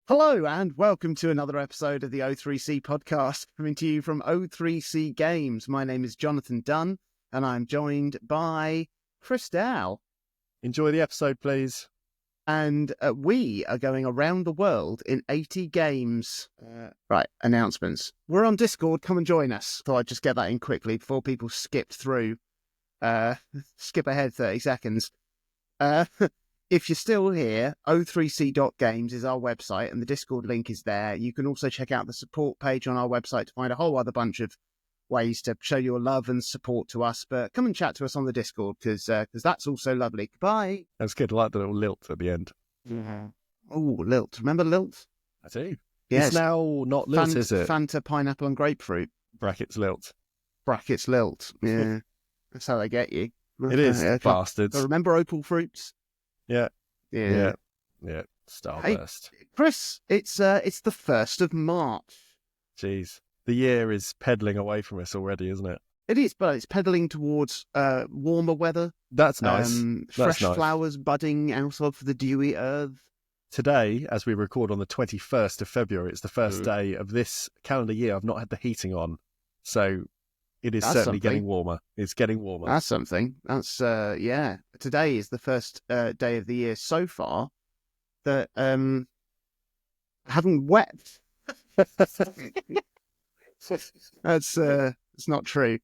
Hello and welcome to another episode of the O3C podcast, coming to you from O3C Games. My name is Jonathan Dunn and I'm joined by Chris Dow. Enjoy the episode, please. And we are going around the world in 80 games. Right, announcements. We're on Discord, come and join us. Thought I'd just get that in quickly before people skipped through. Skip ahead 30 seconds. If you're still here, o3c.games is our website and the Discord link is there. You can also check out the support page on our website to find a whole other bunch of ways to show your love and support to us. But come and chat to us on the Discord because that's also lovely. Goodbye. That's good. I like the little lilt at the end. Yeah. Oh, lilt. Remember lilt? I do. Yes. It's now not lilt, is it? Fanta, pineapple and grapefruit. Brackets lilt. Brackets lilt. Yeah. That's how they get you. It is, bastards. Remember opal fruits? Yeah. Starburst. Hey, Chris, it's the 1st of March. Jeez. The year is peddling away from us already, isn't it? It is, but it's pedaling towards warmer weather. That's nice. Fresh flowers budding out of the dewy earth. Today, as we record on the 21st of February, it's the first day of this calendar year I've not had the heating on. So it is certainly getting warmer. It's getting warmer. That's something. That's, yeah. Today is the first day of the year so far that haven't wept. That's it's not true.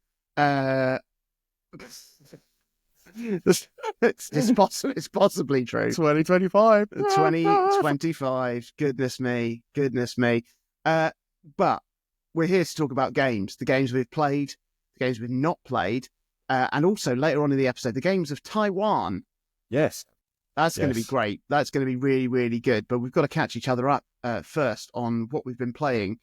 It's possibly true. 2025. 2025. Goodness me. But we're here to talk about games. The games we've played, the games we've not played, and also later on in the episode, the games of Taiwan. Yes. That's going to be great. That's going to be really, really good. But we've got to catch each other up first on what we've been playing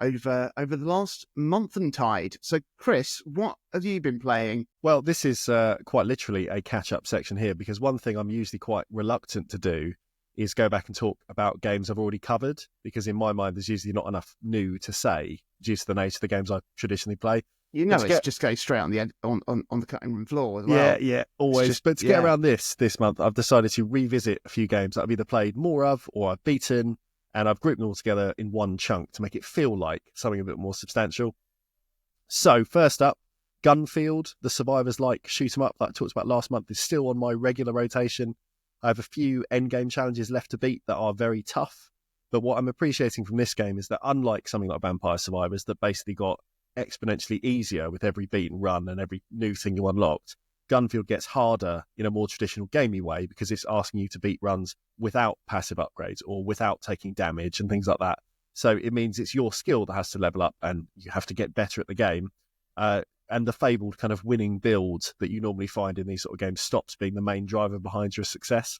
over the last month and tide. So, Chris, what have you been playing? Well, this is quite literally a catch-up section here, because one thing I'm usually quite reluctant to do is go back and talk about games I've already covered, because in my mind there's usually not enough new to say due to the nature of the games I traditionally play. You know, it's just going straight on the on the cutting room floor as well. Yeah, always. But to get around this month, I've decided to revisit a few games that I've either played more of or I've beaten, and I've grouped them all together in one chunk to make it feel like something a bit more substantial. So first up, Gunfield, the survivors-like shoot-'em-up that I talked about last month, is still on my regular rotation. I have a few endgame challenges left to beat that are very tough, but what I'm appreciating from this game is that unlike something like Vampire Survivors that basically got exponentially easier with every beat and run and every new thing you unlocked, Gunfield gets harder in a more traditional gamey way because it's asking you to beat runs without passive upgrades or without taking damage and things like that. So it means it's your skill that has to level up and you have to get better at the game. And the fabled kind of winning build that you normally find in these sort of games stops being the main driver behind your success.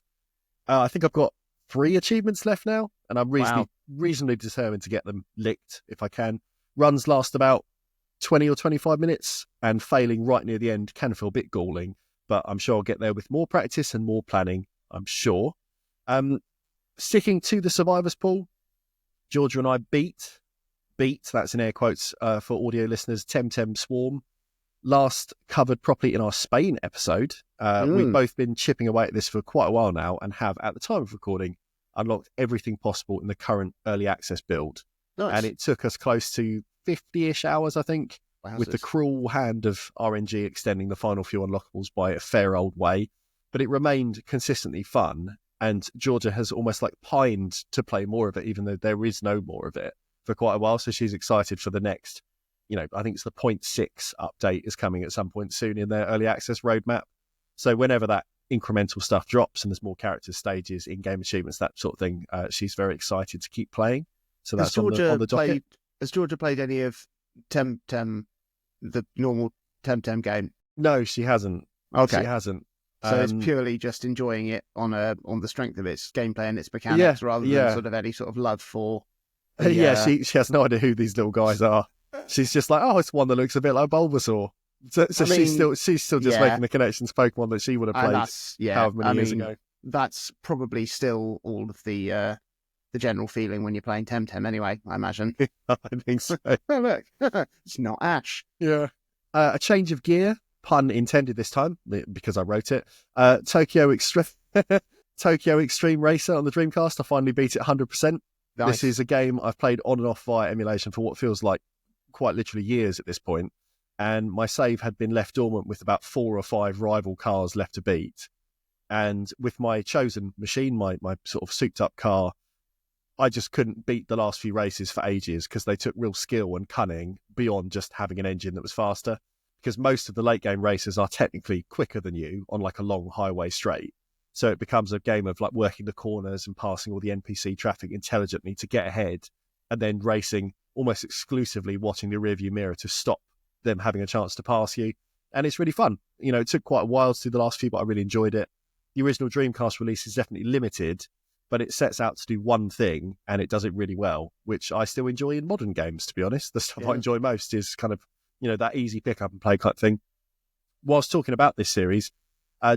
I think I've got 3 achievements left now, and I'm reasonably determined to get them licked if I can. Runs last about 20 or 25 minutes, and failing right near the end can feel a bit galling, but I'm sure I'll get there with more practice and more planning, I'm sure. Sticking to the survivors pool, Georgia and I beat, that's in air quotes for audio listeners, Temtem Swarm. Last covered properly in our Spain episode. We've both been chipping away at this for quite a while now and have, at the time of recording, unlocked everything possible in the current early access build. Nice. And it took us close to 50-ish hours, I think, with the cruel hand of RNG extending the final few unlockables by a fair old way. But it remained consistently fun, and Georgia has almost like pined to play more of it, even though there is no more of it for quite a while. So she's excited for the next, I think it's the 0.6 update is coming at some point soon in their early access roadmap. So whenever that incremental stuff drops and there's more character stages, in-game achievements, that sort of thing, she's very excited to keep playing. So that's on the docket. Has Georgia played any of Temtem, the normal Temtem game? No, she hasn't. Okay. She hasn't. So it's purely just enjoying it on the strength of its gameplay and its mechanics rather than sort of any sort of love for... she has no idea who these little guys are. She's just like, oh, it's one that looks a bit like Bulbasaur. So she's still just making the connection to Pokemon that she would have played however many years ago. That's probably still all of the general feeling when you're playing Temtem anyway, I imagine. I think so. Oh, look, it's not Ash. Yeah. A change of gear, pun intended this time, because I wrote it. Tokyo Extreme Racer on the Dreamcast. I finally beat it 100%. This is a game I've played on and off via emulation for what feels like quite literally years at this point, and my save had been left dormant with about 4 or 5 rival cars left to beat. And with my chosen machine, my sort of souped up car, I just couldn't beat the last few races for ages because they took real skill and cunning beyond just having an engine that was faster. Because most of the late game races are technically quicker than you on like a long highway straight. So it becomes a game of like working the corners and passing all the NPC traffic intelligently to get ahead, and then racing almost exclusively watching the rearview mirror to stop them having a chance to pass you. And it's really fun. You know, it took quite a while to do the last few, but I really enjoyed it. The original Dreamcast release is definitely limited, but it sets out to do one thing and it does it really well, which I still enjoy in modern games, to be honest. The stuff I enjoy most is kind of, you know, that easy pick up and play type thing. Whilst talking about this series,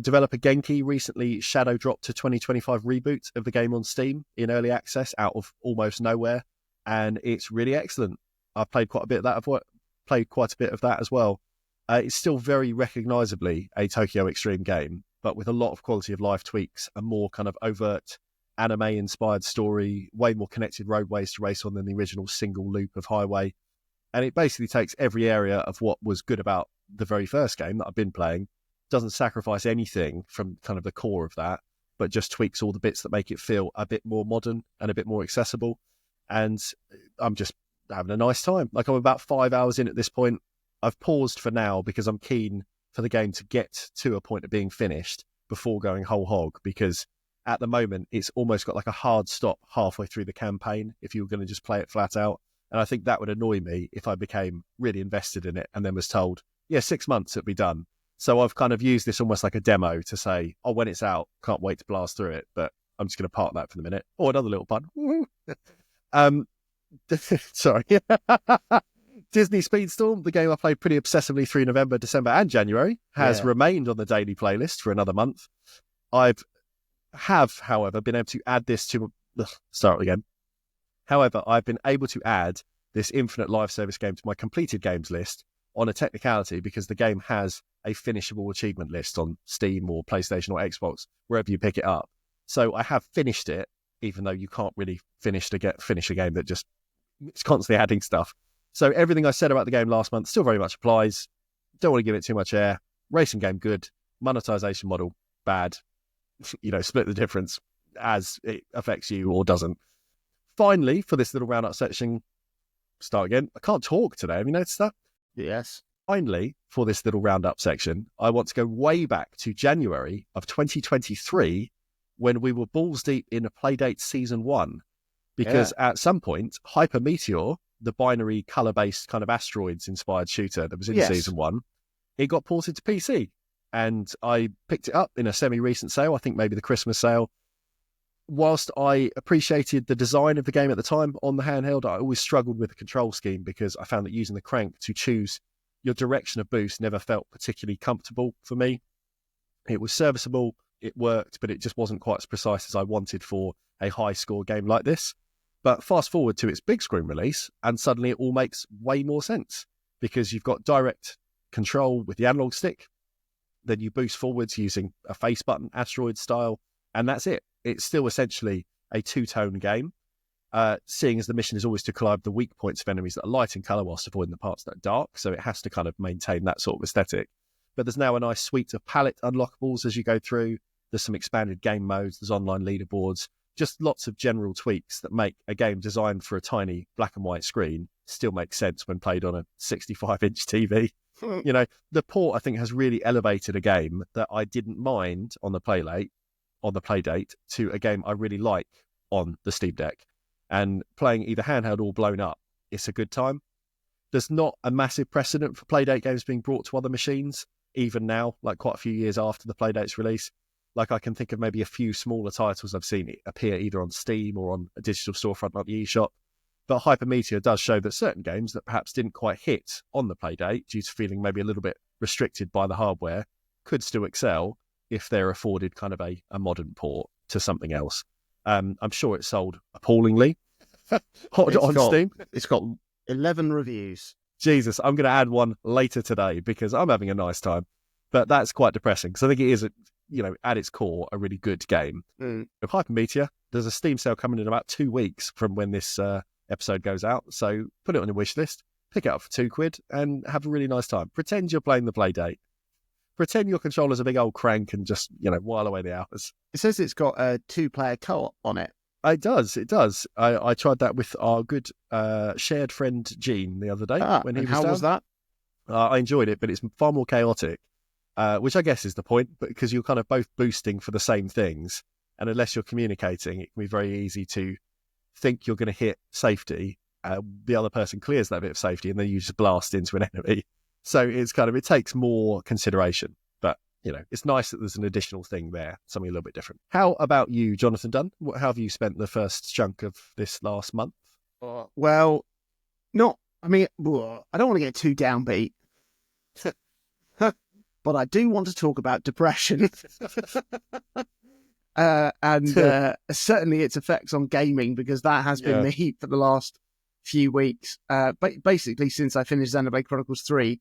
developer Genki recently shadow dropped a 2025 reboot of the game on Steam in early access out of almost nowhere, and it's really excellent. I've played quite a bit of that as well. It's still very recognisably a Tokyo Extreme game, but with a lot of quality of life tweaks, a more kind of overt anime-inspired story, way more connected roadways to race on than the original single loop of highway. And it basically takes every area of what was good about the very first game that I've been playing, doesn't sacrifice anything from kind of the core of that, but just tweaks all the bits that make it feel a bit more modern and a bit more accessible. And I'm just having a nice time. Like, I'm about 5 hours in at this point. I've paused for now because I'm keen for the game to get to a point of being finished before going whole hog, because at the moment it's almost got like a hard stop halfway through the campaign if you were going to just play it flat out. And I think that would annoy me if I became really invested in it and then was told, yeah, 6 months it'll be done. So I've kind of used this almost like a demo to say, oh, when it's out, can't wait to blast through it. But I'm just going to park that for the minute. Oh, another little pun. Sorry. Disney Speedstorm, the game I played pretty obsessively through November, December and January, has remained on the daily playlist for another month. However, been able to add this to... Start again. However, I've been able to add this Infinite Live Service game to my completed games list on a technicality because the game has a finishable achievement list on Steam or PlayStation or Xbox, wherever you pick it up. So I have finished it, even though you can't really finish a game that just it's constantly adding stuff. So everything I said about the game last month still very much applies. Don't want to give it too much air. Racing game, good. Monetization model, bad. You know, split the difference as it affects you or doesn't. Finally, for this little roundup section, start again. I can't talk today. Have you noticed that? Yes. Finally, for this little roundup section, I want to go way back to January of 2023 when we were balls deep in a Playdate Season 1. Because at some point, Hyper Meteor, the binary colour-based kind of asteroids-inspired shooter that was in Season 1, it got ported to PC. And I picked it up in a semi-recent sale, I think maybe the Christmas sale. Whilst I appreciated the design of the game at the time on the handheld, I always struggled with the control scheme because I found that using the crank to choose your direction of boost never felt particularly comfortable for me. It was serviceable, it worked, but it just wasn't quite as precise as I wanted for a high-score game like this. But fast forward to its big screen release, and suddenly it all makes way more sense because you've got direct control with the analog stick, then you boost forwards using a face button, asteroid style, and that's it. It's still essentially a two-tone game, seeing as the mission is always to collide the weak points of enemies that are light in colour whilst avoiding the parts that are dark, so it has to kind of maintain that sort of aesthetic. But there's now a nice suite of palette unlockables as you go through. There's some expanded game modes, there's online leaderboards, just lots of general tweaks that make a game designed for a tiny black and white screen still make sense when played on a 65-inch TV. You know, the port, I think, has really elevated a game that I didn't mind on the Playdate to a game I really like on the Steam Deck. And playing either handheld or blown up, it's a good time. There's not a massive precedent for Playdate games being brought to other machines, even now, like quite a few years after the Playdate's release. Like, I can think of maybe a few smaller titles I've seen appear either on Steam or on a digital storefront like the eShop. But Hyper Meteor does show that certain games that perhaps didn't quite hit on the Playdate due to feeling maybe a little bit restricted by the hardware could still excel if they're afforded kind of a modern port to something else. I'm sure it sold appallingly on Steam. It's got 11 reviews. Jesus, I'm going to add one later today because I'm having a nice time. But that's quite depressing because I think it is at its core, a really good game. Mm. With Hypermeteor, there's a Steam sale coming in about 2 weeks from when this episode goes out. So put it on your wish list, pick it up for £2 and have a really nice time. Pretend you're playing the Playdate. Pretend your controller's a big old crank and just, while away the hours. It says it's got a 2-player co-op on it. It does. I tried that with our good shared friend Gene the other day. When he was how down. Was that? I enjoyed it, but it's far more chaotic, which I guess is the point, because you're kind of both boosting for the same things. And unless you're communicating, it can be very easy to think you're going to hit safety. The other person clears that bit of safety, and then you just blast into an enemy. So it takes more consideration. But, it's nice that there's an additional thing there, something a little bit different. How about you, Jonathan Dunn? How have you spent the first chunk of this last month? Well, I don't want to get too downbeat. But I do want to talk about depression. And certainly its effects on gaming, because that has been me for the last few weeks. But basically, since I finished Xenoblade Chronicles 3,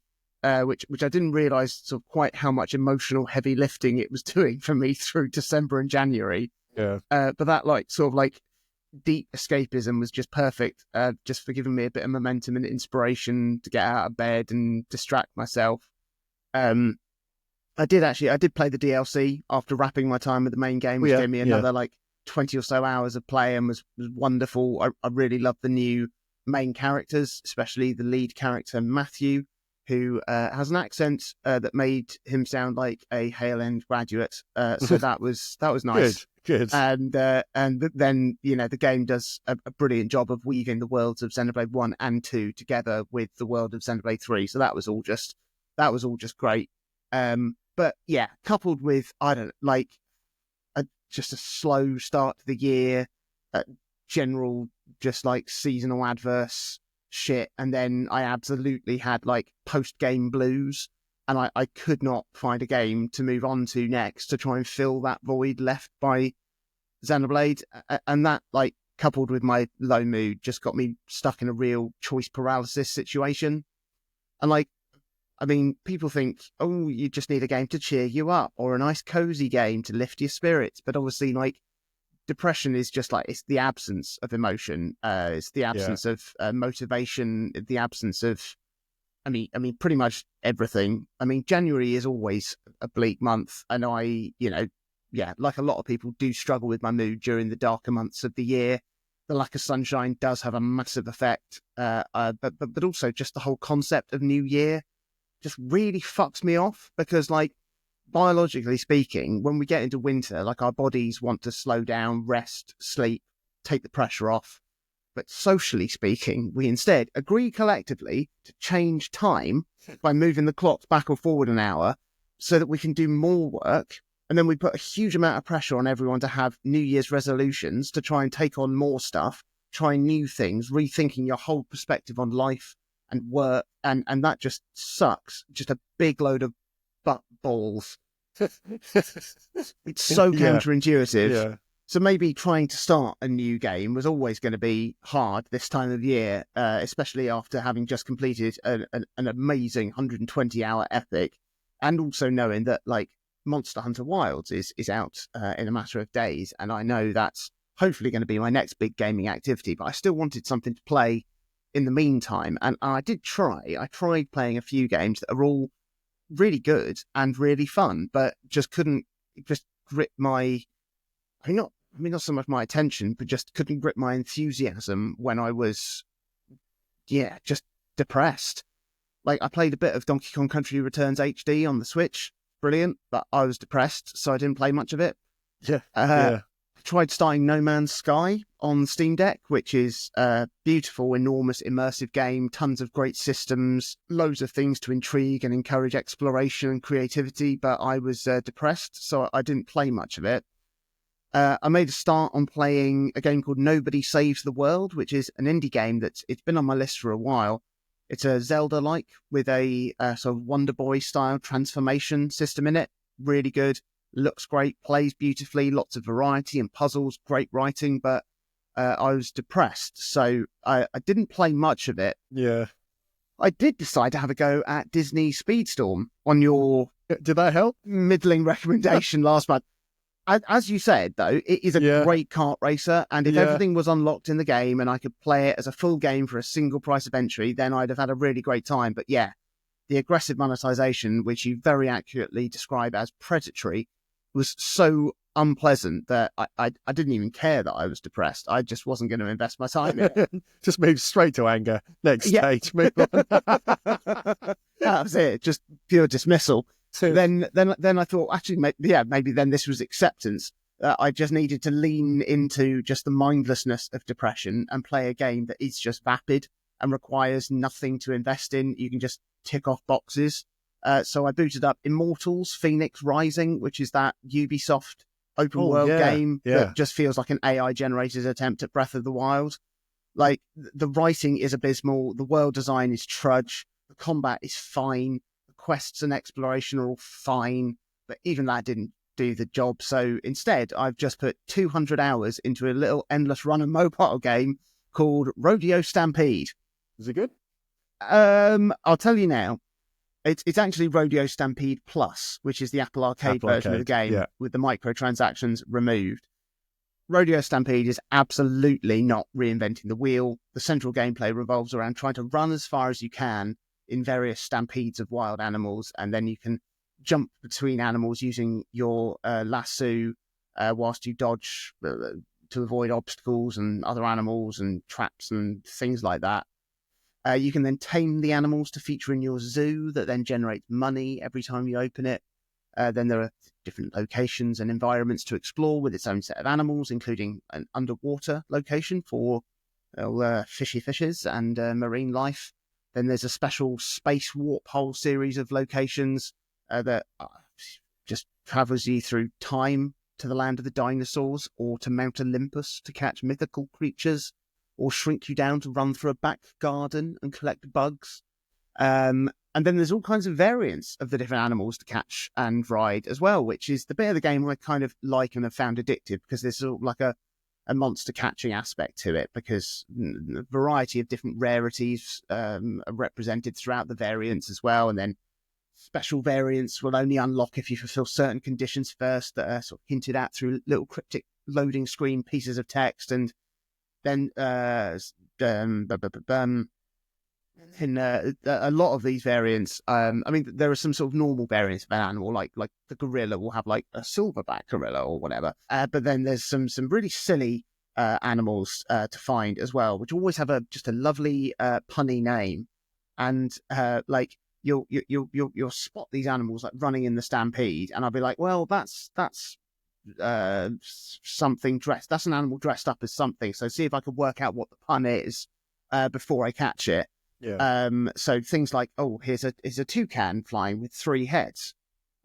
which I didn't realise sort of quite how much emotional heavy lifting it was doing for me through December and January. Yeah. But that deep escapism was just perfect, just for giving me a bit of momentum and inspiration to get out of bed and distract myself. I did play the DLC after wrapping my time with the main game, which gave me another 20 or so hours of play, and was wonderful. I really loved the new main characters, especially the lead character, Matthew, who has an accent that made him sound like a Hale End graduate. So that was nice. Good. And then, the game does a brilliant job of weaving the worlds of Xenoblade 1 and 2 together with the world of Xenoblade 3. So that was all just great. But yeah, coupled with, just a slow start to the year, general, just seasonal adverse shit. And then I absolutely had post-game blues, and I could not find a game to move on to next to try and fill that void left by Xenoblade. And that, coupled with my low mood, just got me stuck in a real choice paralysis situation. And people think, oh, you just need a game to cheer you up or a nice cozy game to lift your spirits. But obviously, depression is just it's the absence of emotion. It's the absence of motivation, the absence of, pretty much everything. January is always a bleak month. And I, like a lot of people, do struggle with my mood during the darker months of the year. The lack of sunshine does have a massive effect. But also just the whole concept of New Year just really fucks me off, because biologically speaking, when we get into winter, our bodies want to slow down, rest, sleep, take the pressure off. But socially speaking, we instead agree collectively to change time by moving the clocks back or forward an hour so that we can do more work. And then we put a huge amount of pressure on everyone to have New Year's resolutions to try and take on more stuff, try new things, rethinking your whole perspective on life and work, and that just sucks. Just a big load of butt balls. It's so counterintuitive. Yeah. So maybe trying to start a new game was always going to be hard this time of year, especially after having just completed an amazing 120-hour epic, and also knowing that Monster Hunter Wilds is out in a matter of days, and I know that's hopefully going to be my next big gaming activity. But I still wanted something to play in the meantime, and I tried playing a few games that are all really good and really fun, but just couldn't grip my, not so much my attention, but just couldn't grip my enthusiasm when I was just depressed. I played a bit of Donkey Kong Country Returns HD on the Switch, brilliant, but I was depressed, so I didn't play much of it. Tried starting No Man's Sky on Steam Deck, which is a beautiful, enormous, immersive game, tons of great systems, loads of things to intrigue and encourage exploration and creativity, but I was depressed, so I didn't play much of it. I made a start on playing a game called Nobody Saves the World, which is an indie game it's been on my list for a while. It's a Zelda-like with a sort of Wonder Boy-style transformation system in it. Really good. Looks great, plays beautifully, lots of variety and puzzles, great writing, but I was depressed, so I didn't play much of it. Yeah. I did decide to have a go at Disney Speedstorm on your Did that help? middling recommendation last month. As you said, though, it is a great kart racer, and if everything was unlocked in the game and I could play it as a full game for a single price of entry, then I'd have had a really great time. But yeah, the aggressive monetization, which you very accurately describe as predatory, was so unpleasant that I didn't even care that I was depressed. I just wasn't going to invest my time in it. Just move straight to anger. Next stage, move on. That was it. Just pure dismissal. Then I thought, actually, maybe then this was acceptance. I just needed to lean into just the mindlessness of depression and play a game that is just vapid and requires nothing to invest in. You can just tick off boxes. So I booted up Immortals Phoenix Rising, which is that Ubisoft open world game that just feels like an AI generated attempt at Breath of the Wild. Like, the writing is abysmal, the world design is trudge, the combat is fine, the quests and exploration are all fine, but even that didn't do the job. So instead, I've just put 200 hours into a little endless run and mobile game called Rodeo Stampede. Is it good? I'll tell you now. It's actually Rodeo Stampede Plus, which is the Apple Arcade version of the game with the microtransactions removed. Rodeo Stampede is absolutely not reinventing the wheel. The central gameplay revolves around trying to run as far as you can in various stampedes of wild animals, and then you can jump between animals using your lasso whilst you dodge to avoid obstacles and other animals and traps and things like that. You can then tame the animals to feature in your zoo that then generates money every time you open it. Then there are different locations and environments to explore with its own set of animals, including an underwater location for fishy fishes and marine life. Then there's a special space warp hole series of locations that just travels you through time to the land of the dinosaurs, or to Mount Olympus to catch mythical creatures, or shrink you down to run through a back garden and collect bugs. And then there's all kinds of variants of the different animals to catch and ride as well, which is the bit of the game I kind of like and have found addictive, because there's sort of like a monster catching aspect to it, because a variety of different rarities are represented throughout the variants as well. And then special variants will only unlock if you fulfill certain conditions first that are sort of hinted at through little cryptic loading screen pieces of text. And then in a lot of these variants, I mean, there are some sort of normal variants of an animal, like the gorilla will have like a silverback gorilla or whatever. But then there's some really silly animals to find as well, which always have just a lovely punny name. And like you'll spot these animals like running in the stampede, and I'll be like, well, that's something dressed. That's an animal dressed up as something. So see if I can work out what the pun is before I catch it. Yeah. So things like, oh, here's a toucan flying with 3 heads.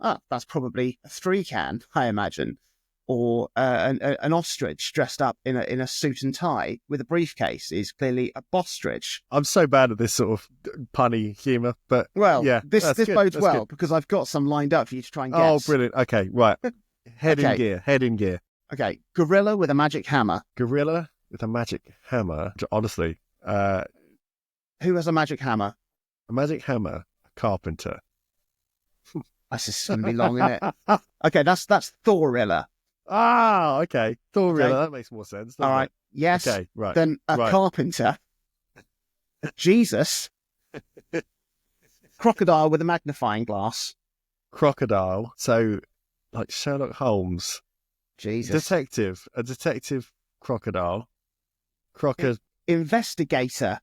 Ah, that's probably a 3-can, I imagine. Or an ostrich dressed up in a suit and tie with a briefcase is clearly a bostrich. I'm so bad at this sort of punny humour, but this bodes well because I've got some lined up for you to try and guess. Oh, brilliant! Okay, right. Head in gear. Okay, gorilla with a magic hammer. Gorilla with a magic hammer. Honestly, who has a magic hammer? A magic hammer. A carpenter. That's just going to be long, isn't it? Okay, that's Thorilla. Ah, okay. Thorilla, that makes more sense. All right. It? Yes. Okay, right. Then a carpenter. Jesus. Crocodile with a magnifying glass. Crocodile. So, like Sherlock Holmes. Jesus. A detective crocodile. Investigator.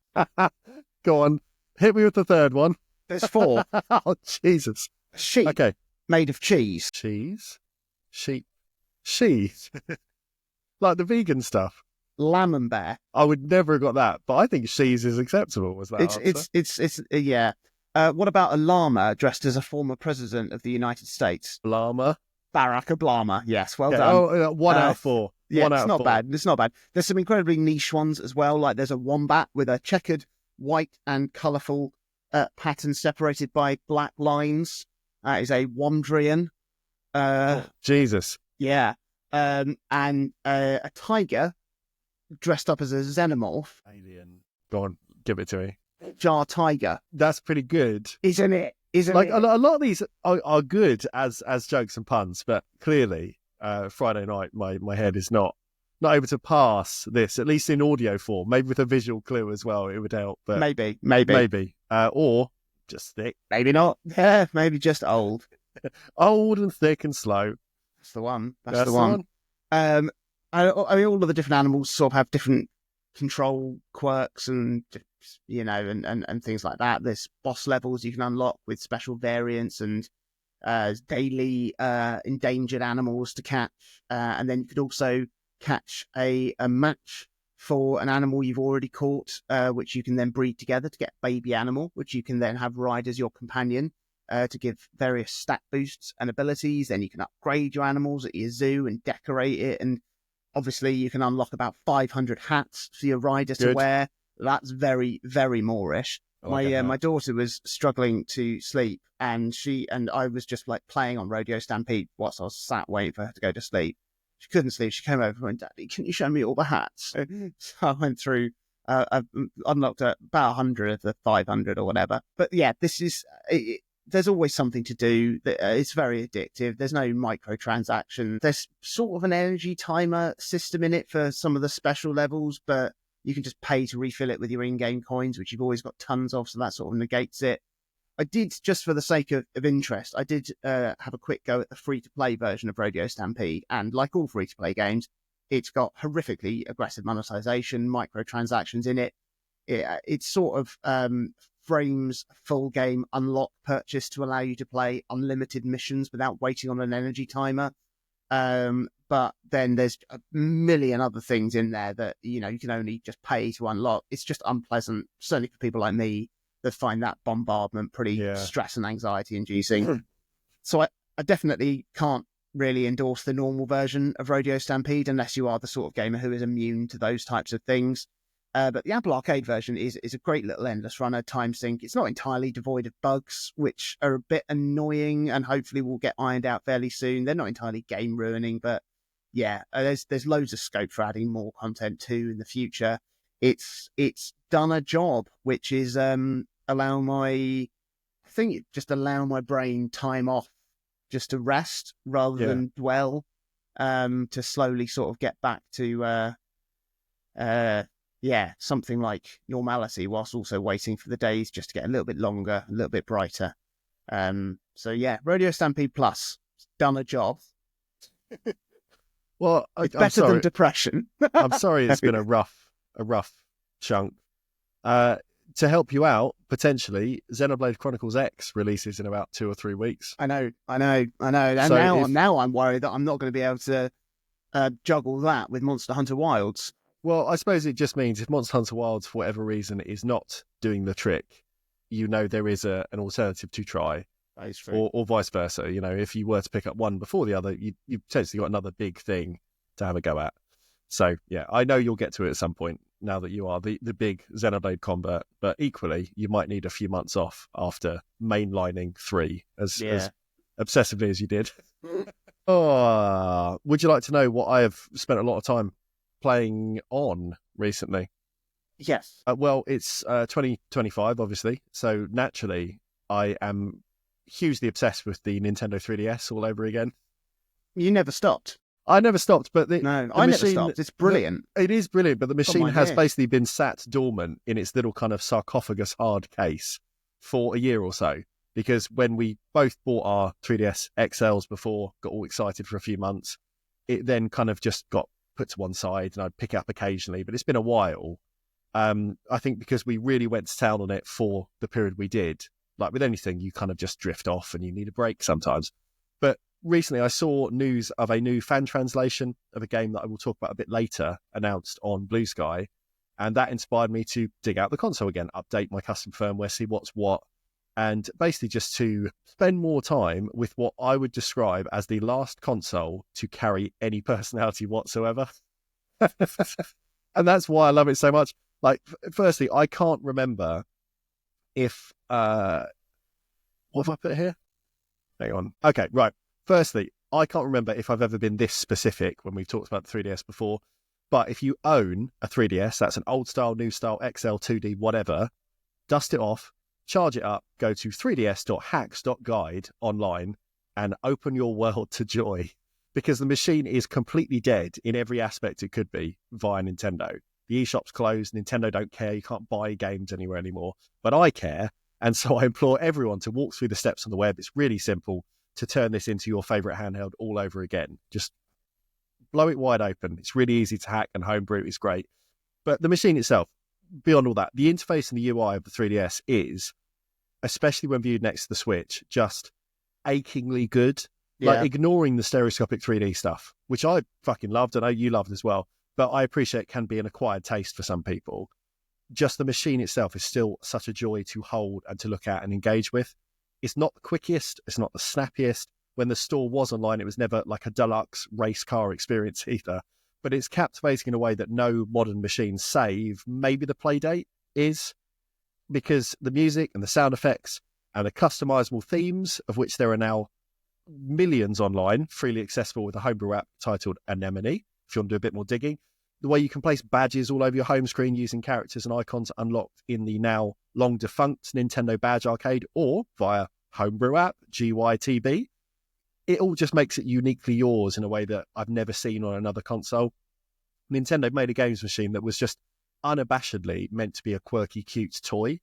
Go on. Hit me with the third one. There's 4. Oh, Jesus. Sheep. Okay. Made of cheese. Cheese? Sheep. Cheese. Like the vegan stuff. Lamb and bear. I would never have got that, but I think cheese is acceptable. Was that it's yeah. What about a llama dressed as a former president of the United States? Llama. Barack Obama. Yes, well done. Oh, 1 out of 4. Yeah, it's not bad. It's not bad. There's some incredibly niche ones as well. Like there's a wombat with a checkered white and colourful pattern separated by black lines. That is a Womdrian. Jesus. Yeah. And a tiger dressed up as a xenomorph. Alien. Go on, give it to me. Jar Tiger, That's pretty good. isn't it? Isn't Like it? a lot of these are good as jokes and puns, but clearly Friday night my head is not able to pass this, at least in audio form. Maybe with a visual clue as well, it would help. But Maybe. Or just thick, Maybe not. Yeah, maybe just old. old and thick and slow. That's the one. That's the one. I mean, all of the different animals sort of have different control quirks and, and things like that. There's boss levels you can unlock with special variants and daily endangered animals to catch. And then you could also catch a match for an animal you've already caught, which you can then breed together to get a baby animal, which you can then have ride as your companion to give various stat boosts and abilities. Then you can upgrade your animals at your zoo and decorate it. And obviously you can unlock about 500 hats for your rider to wear. That's very, very Moorish. My daughter was struggling to sleep, and I was just like playing on Rodeo Stampede whilst I was sat waiting for her to go to sleep. She couldn't sleep. She came over and went, "Daddy, can you show me all the hats?" So I went through, I unlocked about 100 of the 500 or whatever. But yeah, there's always something to do. It's very addictive. There's no microtransaction. There's sort of an energy timer system in it for some of the special levels, but you can just pay to refill it with your in-game coins, which you've always got tons of, so that sort of negates it. I did, just for the sake of interest, I did have a quick go at the free-to-play version of Rodeo Stampede, and like all free-to-play games, it's got horrifically aggressive monetization, microtransactions in it. It sort of frames full game unlock purchase to allow you to play unlimited missions without waiting on an energy timer. But then there's a million other things in there that, you can only just pay to unlock. It's just unpleasant, certainly for people like me that find that bombardment pretty stress and anxiety inducing. So I definitely can't really endorse the normal version of Rodeo Stampede unless you are the sort of gamer who is immune to those types of things. But the Apple Arcade version is a great little endless runner time sink. It's not entirely devoid of bugs, which are a bit annoying and hopefully will get ironed out fairly soon. They're not entirely game ruining, but yeah, there's loads of scope for adding more content too in the future. It's done a job, which is allow my brain time off just to rest rather than dwell, to slowly sort of get back to something like normality, whilst also waiting for the days just to get a little bit longer, a little bit brighter. So yeah, Rodeo Stampede Plus, it's done a job. Well, it's better than depression. I'm sorry it's been a rough chunk. To help you out, potentially, Xenoblade Chronicles X releases in about 2 or 3 weeks. I know. And so now I'm worried that I'm not going to be able to juggle that with Monster Hunter Wilds. Well, I suppose it just means if Monster Hunter Wilds, for whatever reason, is not doing the trick, there is an alternative to try. That is true. Or vice versa. If you were to pick up one before the other, you potentially got another big thing to have a go at. So, yeah, I know you'll get to it at some point now that you are the big Xenoblade convert, but equally, you might need a few months off after mainlining 3 as obsessively as you did. Would you like to know what I have spent a lot of time playing on recently? Yes. Well, it's 2025, obviously, so naturally, I am hugely obsessed with the Nintendo 3DS all over again. You never stopped. I never stopped, but I never stopped. It's brilliant. It is brilliant, but the machine has basically been sat dormant in its little kind of sarcophagus hard case for a year or so. Because when we both bought our 3DS XLs before, got all excited for a few months, it then kind of just got put to one side and I'd pick it up occasionally, but it's been a while. I think because we really went to town on it for the period we did. Like with anything, you kind of just drift off and you need a break sometimes. But recently I saw news of a new fan translation of a game that I will talk about a bit later, announced on Blue Sky. And that inspired me to dig out the console again, update my custom firmware, see what's what, and basically just to spend more time with what I would describe as the last console to carry any personality whatsoever. And that's why I love it so much. Like, firstly, I can't remember if... what have I put here? Hang on. Okay, right. Firstly, I can't remember if I've ever been this specific when we've talked about the 3DS before, but if you own a 3DS, that's an old style, new style, XL, 2D, whatever, dust it off, charge it up, go to 3ds.hacks.guide online and open your world to joy, because the machine is completely dead in every aspect it could be via Nintendo. The eShop's closed, Nintendo don't care, you can't buy games anywhere anymore, but I care, and so I implore everyone to walk through the steps on the web. It's really simple to turn this into your favourite handheld all over again. Just blow it wide open. It's really easy to hack, and homebrew is great. But the machine itself, beyond all that, the interface and the UI of the 3DS is, especially when viewed next to the Switch, just achingly good. Yeah. Like, ignoring the stereoscopic 3D stuff, which I fucking loved, I know you loved as well, but I appreciate can be an acquired taste for some people. Just the machine itself is still such a joy to hold and to look at and engage with. It's not the quickest, it's not the snappiest. When the store was online, it was never like a deluxe race car experience either. But it's captivating in a way that no modern machine, save maybe the Playdate, is, because the music and the sound effects and the customizable themes, of which there are now millions online, freely accessible with a homebrew app titled Anemone, if you want to do a bit more digging. The way you can place badges all over your home screen using characters and icons unlocked in the now long defunct Nintendo Badge Arcade or via homebrew app, GYTB. It all just makes it uniquely yours in a way that I've never seen on another console. Nintendo made a games machine that was just unabashedly meant to be a quirky, cute toy.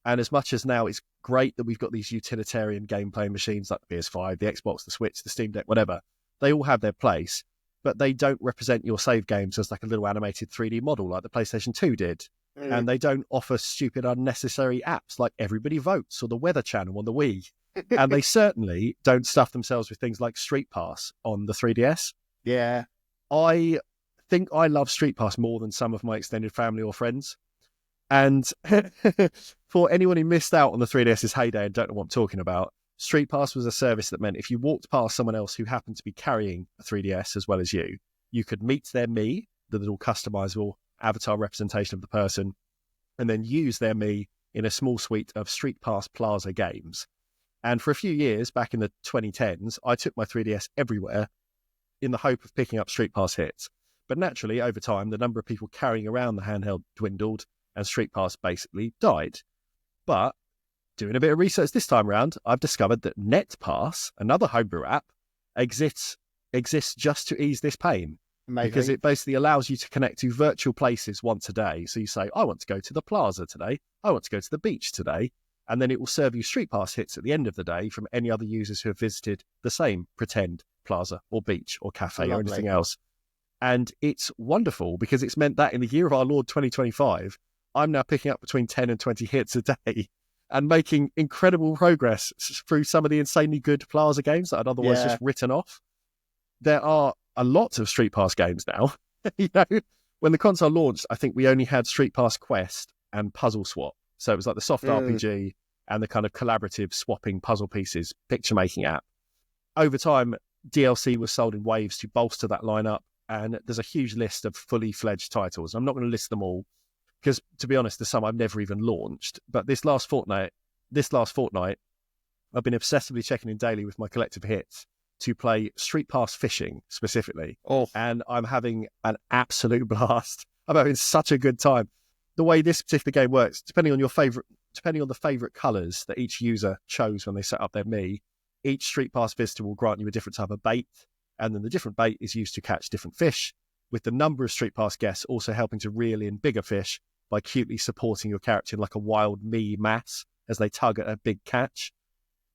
And as much as now it's great that we've got these utilitarian gameplay machines like the PS5, the Xbox, the Switch, the Steam Deck, whatever, they all have their place, but they don't represent your save games as like a little animated 3D model like the PlayStation 2 did. And they don't offer stupid, unnecessary apps like Everybody Votes or the Weather Channel on the Wii. And they certainly don't stuff themselves with things like Street Pass on the 3DS. Yeah. I think I love Street Pass more than some of my extended family or friends. And for anyone who missed out on the 3DS's heyday and don't know what I'm talking about, Street Pass was a service that meant if you walked past someone else who happened to be carrying a 3DS as well as you could meet their Mii, the little customizable avatar representation of the person, and then use their Mii in a small suite of Street Pass Plaza games. And for a few years, back in the 2010s, I took my 3DS everywhere in the hope of picking up Street Pass hits. But naturally, over time, the number of people carrying around the handheld dwindled, and Street Pass basically died. But doing a bit of research this time around, I've discovered that NetPass, another homebrew app, exists just to ease this pain. Amazing. Because it basically allows you to connect to virtual places once a day. So you say, I want to go to the plaza today. I want to go to the beach today. And then it will serve you Street Pass hits at the end of the day from any other users who have visited the same pretend plaza or beach or cafe or anything else. And it's wonderful because it's meant that in the year of our Lord 2025, I'm now picking up between 10 and 20 hits a day and making incredible progress through some of the insanely good plaza games that I'd otherwise just written off. There are a lot of Street Pass games now. You know, when the console launched, I think we only had Street Pass Quest and Puzzle Swap. So it was like the soft RPG and the kind of collaborative swapping puzzle pieces, picture making app. Over time, DLC was sold in waves to bolster that lineup. And there's a huge list of fully fledged titles. I'm not going to list them all because, to be honest, there's some I've never even launched. But this last fortnight, I've been obsessively checking in daily with my collective hits to play Street Pass Fishing specifically. And I'm having an absolute blast. I'm having such a good time. The way this particular game works, depending on the favorite colors that each user chose when they set up their Mii, each Street Pass visitor will grant you a different type of bait. And then the different bait is used to catch different fish, with the number of Street Pass guests also helping to reel in bigger fish by cutely supporting your character in like a wild Mii mass as they tug at a big catch.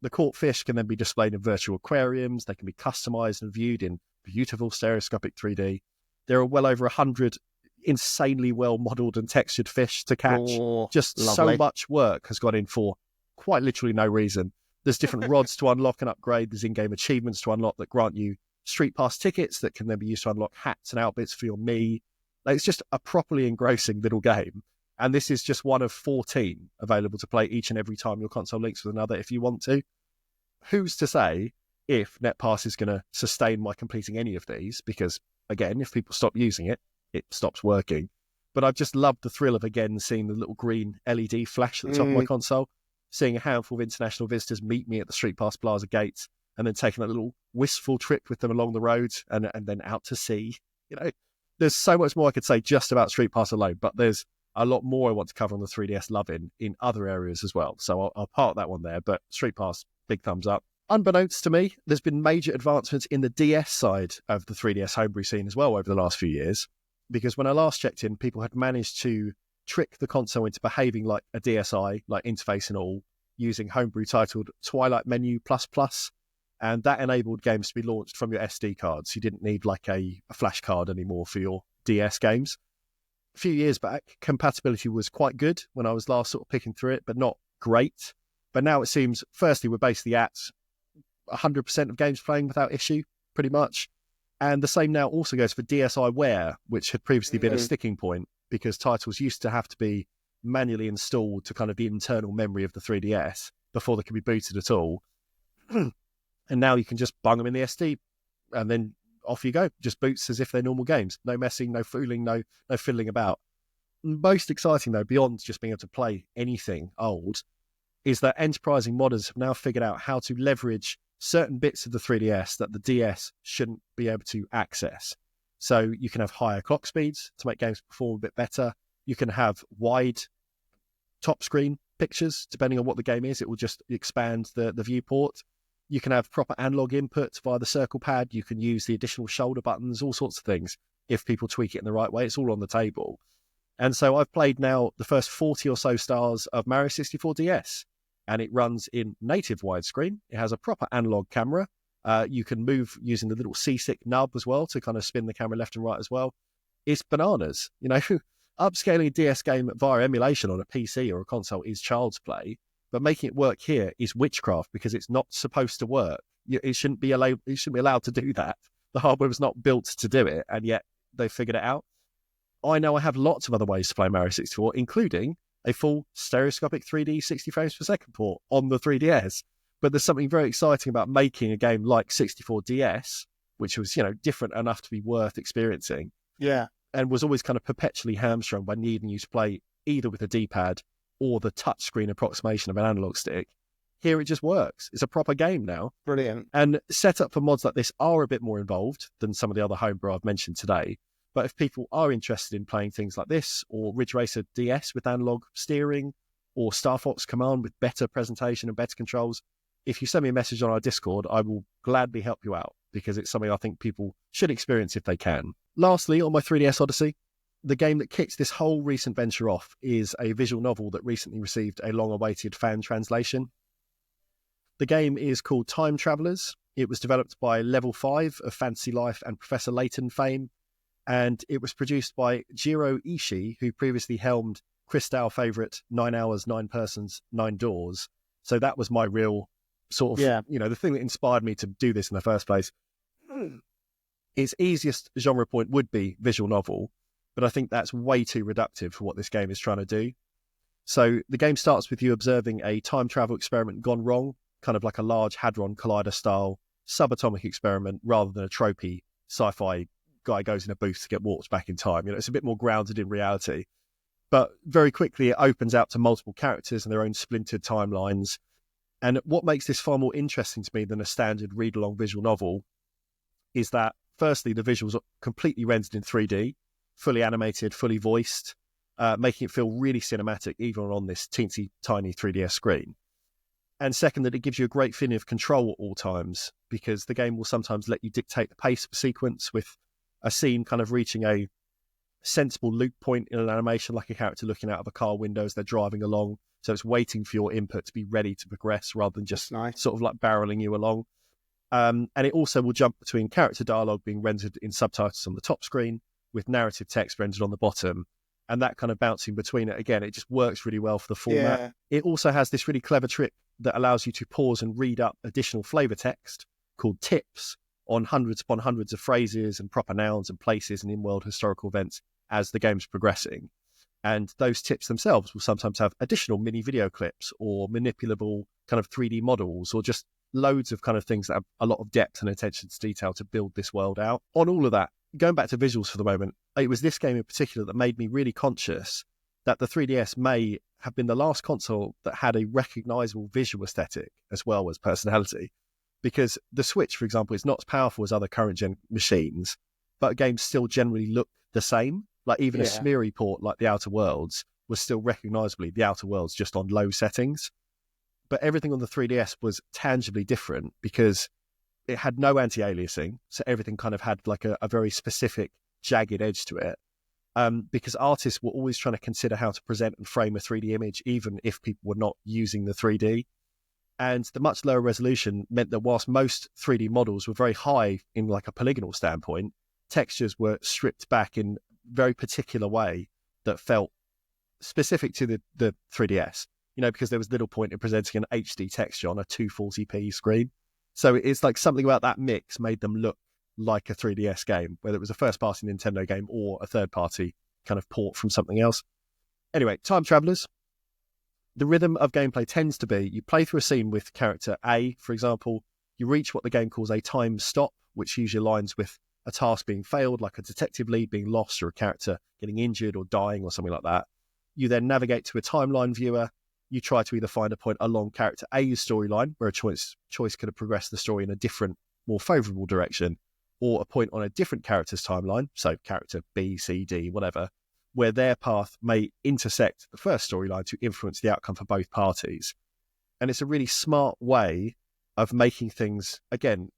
The caught fish can then be displayed in virtual aquariums. They can be customized and viewed in beautiful stereoscopic 3D. There are well over 100 insanely well-modeled and textured fish to catch. Just lovely. So much work has gone in for quite literally no reason. There's different rods to unlock and upgrade. There's in-game achievements to unlock that grant you Street Pass tickets that can then be used to unlock hats and outfits for your Mii. Like, it's just a properly engrossing little game. And this is just one of 14 available to play each and every time your console links with another if you want to. Who's to say if NetPass is going to sustain my completing any of these? Because, again, if people stop using it, it stops working. But I've just loved the thrill of, again, seeing the little green LED flash at the top of my console, seeing a handful of international visitors meet me at the Street Pass Plaza gates, and then taking a little wistful trip with them along the road and then out to sea. You know, there's so much more I could say just about Street Pass alone, but there's a lot more I want to cover on the 3DS loving in other areas as well. So I'll park that one there. But Street Pass, big thumbs up. Unbeknownst to me, there's been major advancements in the DS side of the 3DS homebrew scene as well over the last few years. Because when I last checked in, people had managed to trick the console into behaving like a DSi, like interface and all, using homebrew titled Twilight Menu++. And that enabled games to be launched from your SD cards. You didn't need like a flash card anymore for your DS games. A few years back, compatibility was quite good when I was last sort of picking through it, but not great. But now it seems, firstly, we're basically at 100% of games playing without issue, pretty much. And the same now also goes for DSiWare, which had previously been a sticking point because titles used to have to be manually installed to kind of the internal memory of the 3DS before they could be booted at all. And now you can just bung them in the SD and then off you go. Just boots as if they're normal games. No messing, no fooling, no fiddling about. Most exciting, though, beyond just being able to play anything old, is that enterprising modders have now figured out how to leverage certain bits of the 3DS that the DS shouldn't be able to access. So you can have higher clock speeds to make games perform a bit better. You can have wide top screen pictures, depending on what the game is. It will just expand the viewport. You can have proper analog input via the circle pad. You can use the additional shoulder buttons, all sorts of things. If people tweak it in the right way, it's all on the table. And so I've played now the first 40 or so stars of Mario 64 DS, and it runs in native widescreen. It has a proper analog camera. You can move using the little C-stick nub as well to kind of spin the camera left and right as well. It's bananas. You know, upscaling a DS game via emulation on a PC or a console is child's play. But making it work here is witchcraft because it's not supposed to work. It shouldn't be allowed to do that. The hardware was not built to do it, and yet they figured it out. I know I have lots of other ways to play Mario 64, including a full stereoscopic 3D 60 frames per second port on the 3DS. But there's something very exciting about making a game like 64 DS, which was, different enough to be worth experiencing. Yeah. And was always kind of perpetually hamstrung by needing you to play either with a D-pad or the touchscreen approximation of an analog stick. Here it just works. It's a proper game now. Brilliant. And setup for mods like this are a bit more involved than some of the other homebrew I've mentioned today. But if people are interested in playing things like this, or Ridge Racer DS with analog steering, or Star Fox Command with better presentation and better controls, if you send me a message on our Discord, I will gladly help you out, because it's something I think people should experience if they can. Lastly, on my 3DS Odyssey, the game that kicks this whole recent venture off is a visual novel that recently received a long-awaited fan translation. The game is called Time Travelers. It was developed by Level 5 of Fantasy Life and Professor Layton fame, and it was produced by Jiro Ishii, who previously helmed Crystal favourite 9 Hours, 9 Persons, 9 Doors. So that was my real sort of, the thing that inspired me to do this in the first place. Its easiest genre point would be visual novel, but I think that's way too reductive for what this game is trying to do. So the game starts with you observing a time travel experiment gone wrong, kind of like a large Hadron Collider style subatomic experiment rather than a tropey sci-fi guy goes in a booth to get warped back in time. It's a bit more grounded in reality. But very quickly it opens out to multiple characters and their own splintered timelines. And what makes this far more interesting to me than a standard read-along visual novel is that, firstly, the visuals are completely rendered in 3D, fully animated, fully voiced, making it feel really cinematic even on this teensy tiny 3DS screen. And second, that it gives you a great feeling of control at all times, because the game will sometimes let you dictate the pace of a sequence, with a scene kind of reaching a sensible loop point in an animation, like a character looking out of a car window as they're driving along. So it's waiting for your input to be ready to progress rather than just sort of like barreling you along. And it also will jump between character dialogue being rendered in subtitles on the top screen with narrative text rendered on the bottom. And that kind of bouncing between it, again, it just works really well for the format. Yeah. It also has this really clever trick that allows you to pause and read up additional flavor text called tips on hundreds upon hundreds of phrases and proper nouns and places and in-world historical events as the game's progressing. And those tips themselves will sometimes have additional mini video clips or manipulable kind of 3D models, or just loads of kind of things that have a lot of depth and attention to detail to build this world out. On all of that, going back to visuals for the moment, it was this game in particular that made me really conscious that the 3DS may have been the last console that had a recognizable visual aesthetic as well as personality. Because the Switch, for example, is not as powerful as other current gen machines, but games still generally look the same. Like even a smeary port like the Outer Worlds was still recognisably the Outer Worlds, just on low settings. But everything on the 3DS was tangibly different because it had no anti-aliasing, so everything kind of had like a very specific jagged edge to it. Because artists were always trying to consider how to present and frame a 3D image, even if people were not using the 3D. And the much lower resolution meant that whilst most 3D models were very high in like a polygonal standpoint, textures were stripped back in a very particular way that felt specific to the 3DS, because there was little point in presenting an HD texture on a 240p screen. So it's like something about that mix made them look like a 3DS game, whether it was a first-party Nintendo game or a third-party kind of port from something else. Anyway, Time Travelers. The rhythm of gameplay tends to be you play through a scene with character A, for example, you reach what the game calls a time stop, which usually aligns with a task being failed, like a detective lead being lost or a character getting injured or dying or something like that. You then navigate to a timeline viewer. You try to either find a point along character A's storyline, where a choice could have progressed the story in a different, more favourable direction, or a point on a different character's timeline, so character B, C, D, whatever, where their path may intersect the first storyline to influence the outcome for both parties. And it's a really smart way of making things, again,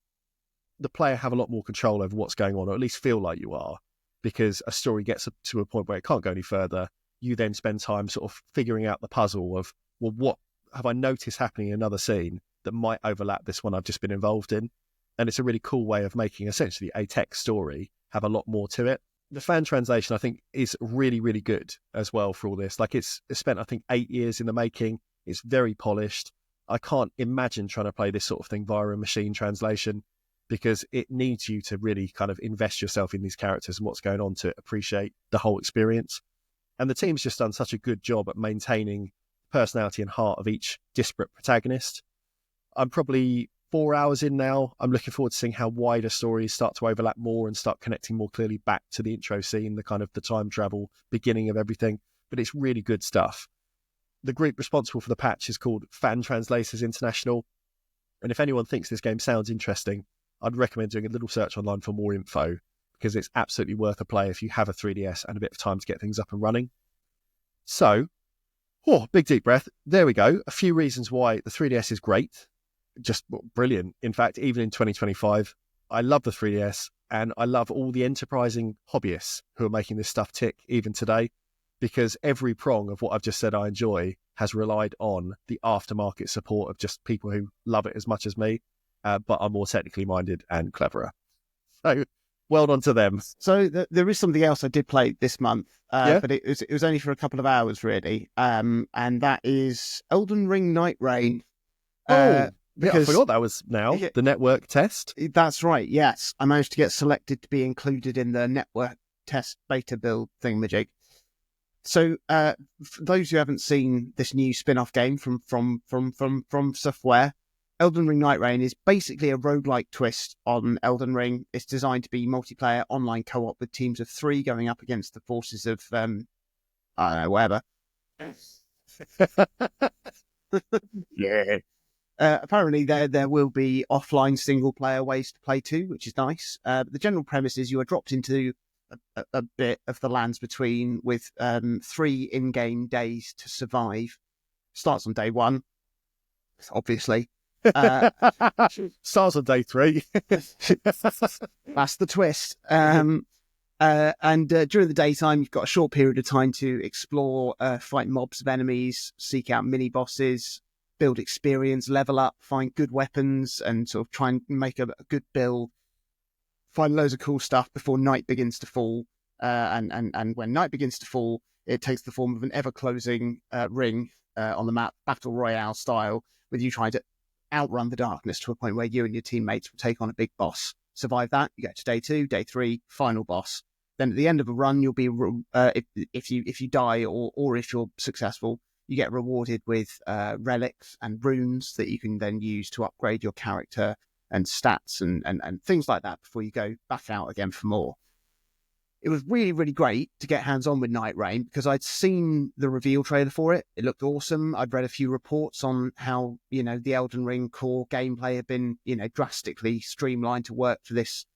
the player have a lot more control over what's going on, or at least feel like you are, because a story gets to a point where it can't go any further. You then spend time sort of figuring out the puzzle of, well, what have I noticed happening in another scene that might overlap this one I've just been involved in? And it's a really cool way of making essentially a text story have a lot more to it. The fan translation, I think, is really, really good as well for all this. Like it's spent, I think, 8 years in the making. It's very polished. I can't imagine trying to play this sort of thing via a machine translation because it needs you to really kind of invest yourself in these characters and what's going on to appreciate the whole experience. And the team's just done such a good job at maintaining personality and heart of each disparate protagonist. I'm probably 4 hours in now. I'm looking forward to seeing how wider stories start to overlap more and start connecting more clearly back to the intro scene, the kind of the time travel beginning of everything. But it's really good stuff. The group responsible for the patch is called Fan Translators International. And if anyone thinks this game sounds interesting, I'd recommend doing a little search online for more info because it's absolutely worth a play if you have a 3DS and a bit of time to get things up and running. So, big deep breath. There we go. A few reasons why the 3DS is great. Just brilliant. In fact, even in 2025, I love the 3DS and I love all the enterprising hobbyists who are making this stuff tick even today, because every prong of what I've just said I enjoy has relied on the aftermarket support of just people who love it as much as me, but are more technically minded and cleverer. So well done to them. So there is something else I did play this month, but it was only for a couple of hours really, and that is Elden Ring Nightreign. Because I forgot that was the network test. That's right, yes. I managed to get selected to be included in the network test beta build thingamajig. So for those who haven't seen this new spin-off game from Software, Elden Ring Nightreign is basically a roguelike twist on Elden Ring. It's designed to be multiplayer online co-op with teams of 3 going up against the forces of, I don't know, whatever. Yeah. Apparently there will be offline single-player ways to play too, which is nice. But the general premise is you are dropped into a bit of the lands between with 3 in-game days to survive. Starts on day 1, obviously. Starts on day 3. That's the twist. And during the daytime, you've got a short period of time to explore, fight mobs of enemies, seek out mini-bosses, build experience, level up, find good weapons, and sort of try and make a good build. Find loads of cool stuff before night begins to fall. And when night begins to fall, it takes the form of an ever-closing ring on the map, Battle Royale style, with you trying to outrun the darkness to a point where you and your teammates will take on a big boss. Survive that, you get to day 2, day 3, final boss. Then at the end of a run, you'll be if you die or if you're successful, you get rewarded with relics and runes that you can then use to upgrade your character and stats and things like that before you go back out again for more. It was really, really great to get hands-on with Nightreign because I'd seen the reveal trailer for it. It looked awesome. I'd read a few reports on how, the Elden Ring core gameplay had been, drastically streamlined to work for this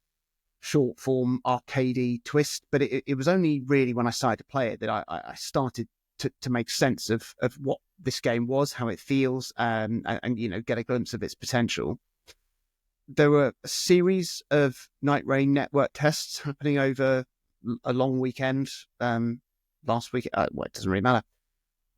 short form arcadey twist. But it was only really when I started to play it that I started to make sense of what this game was, how it feels, and get a glimpse of its potential. There were a series of Nightreign network tests happening over a long weekend last week. Well, it doesn't really matter.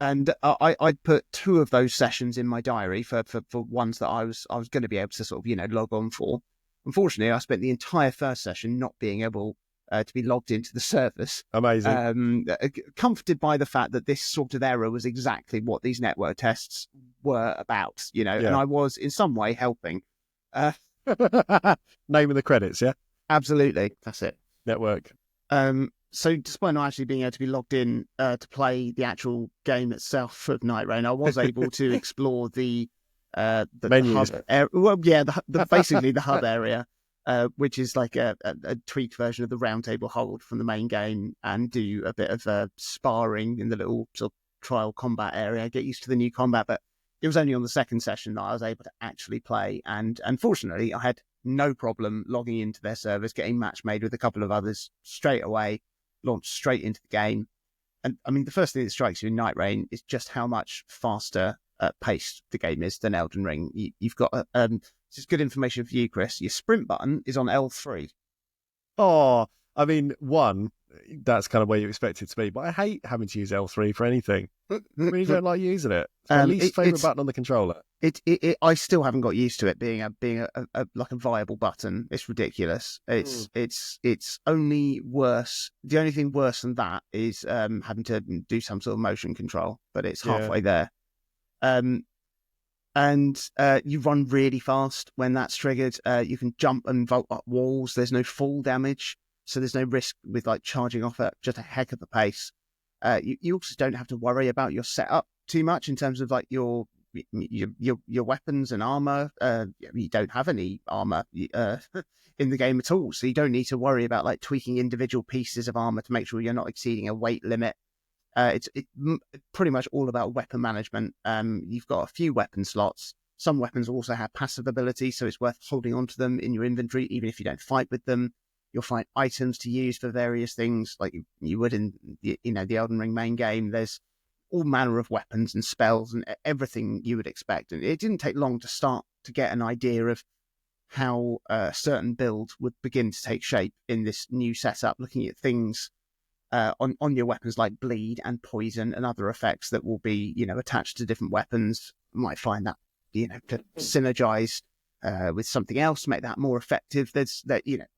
And I'd put 2 of those sessions in my diary for ones that I was going to be able to sort of log on for. Unfortunately, I spent the entire first session not being able to be logged into the service. Amazing. Comforted by the fact that this sort of error was exactly what these network tests were about, and I was in some way helping. Name of the credits, yeah? Absolutely. That's it. Network. So despite not actually being able to be logged in to play the actual game itself of Nightreign, I was able to explore the menus. Hub area. Well, yeah, basically the hub area, which is like a tweaked version of the roundtable hold from the main game, and do a bit of sparring in the little sort of trial combat area, get used to the new combat. But it was only on the second session that I was able to actually play, and unfortunately, I had no problem logging into their servers, getting match made with a couple of others straight away, launched straight into the game. And I mean, the first thing that strikes you in Nightreign is just how much faster paced the game is than Elden Ring. You've got this is good information for you, Chris. Your sprint button is on L3. Oh, I mean, that's kind of where you expect it to be, but I hate having to use L3 for anything. I really don't like using it. It's my least favourite button on the controller. I still haven't got used to it being a like a viable button. It's ridiculous. It's only worse. The only thing worse than that is having to do some sort of motion control, but it's halfway there. And you run really fast when that's triggered. You can jump and vault up walls. There's no fall damage, so there's no risk with like charging off at just a heck of a pace. You also don't have to worry about your setup too much in terms of like your weapons and armor. You don't have any armor in the game at all, so you don't need to worry about like tweaking individual pieces of armor to make sure you're not exceeding a weight limit. It's pretty much all about weapon management. You've got a few weapon slots. Some weapons also have passive ability, so it's worth holding onto them in your inventory, even if you don't fight with them. You'll find items to use for various things, like you would in the Elden Ring main game. There's all manner of weapons and spells and everything you would expect. And it didn't take long to start to get an idea of how a certain build would begin to take shape in this new setup, looking at things on your weapons like bleed and poison and other effects that will be, attached to different weapons. You might find that, to synergize with something else, make that more effective.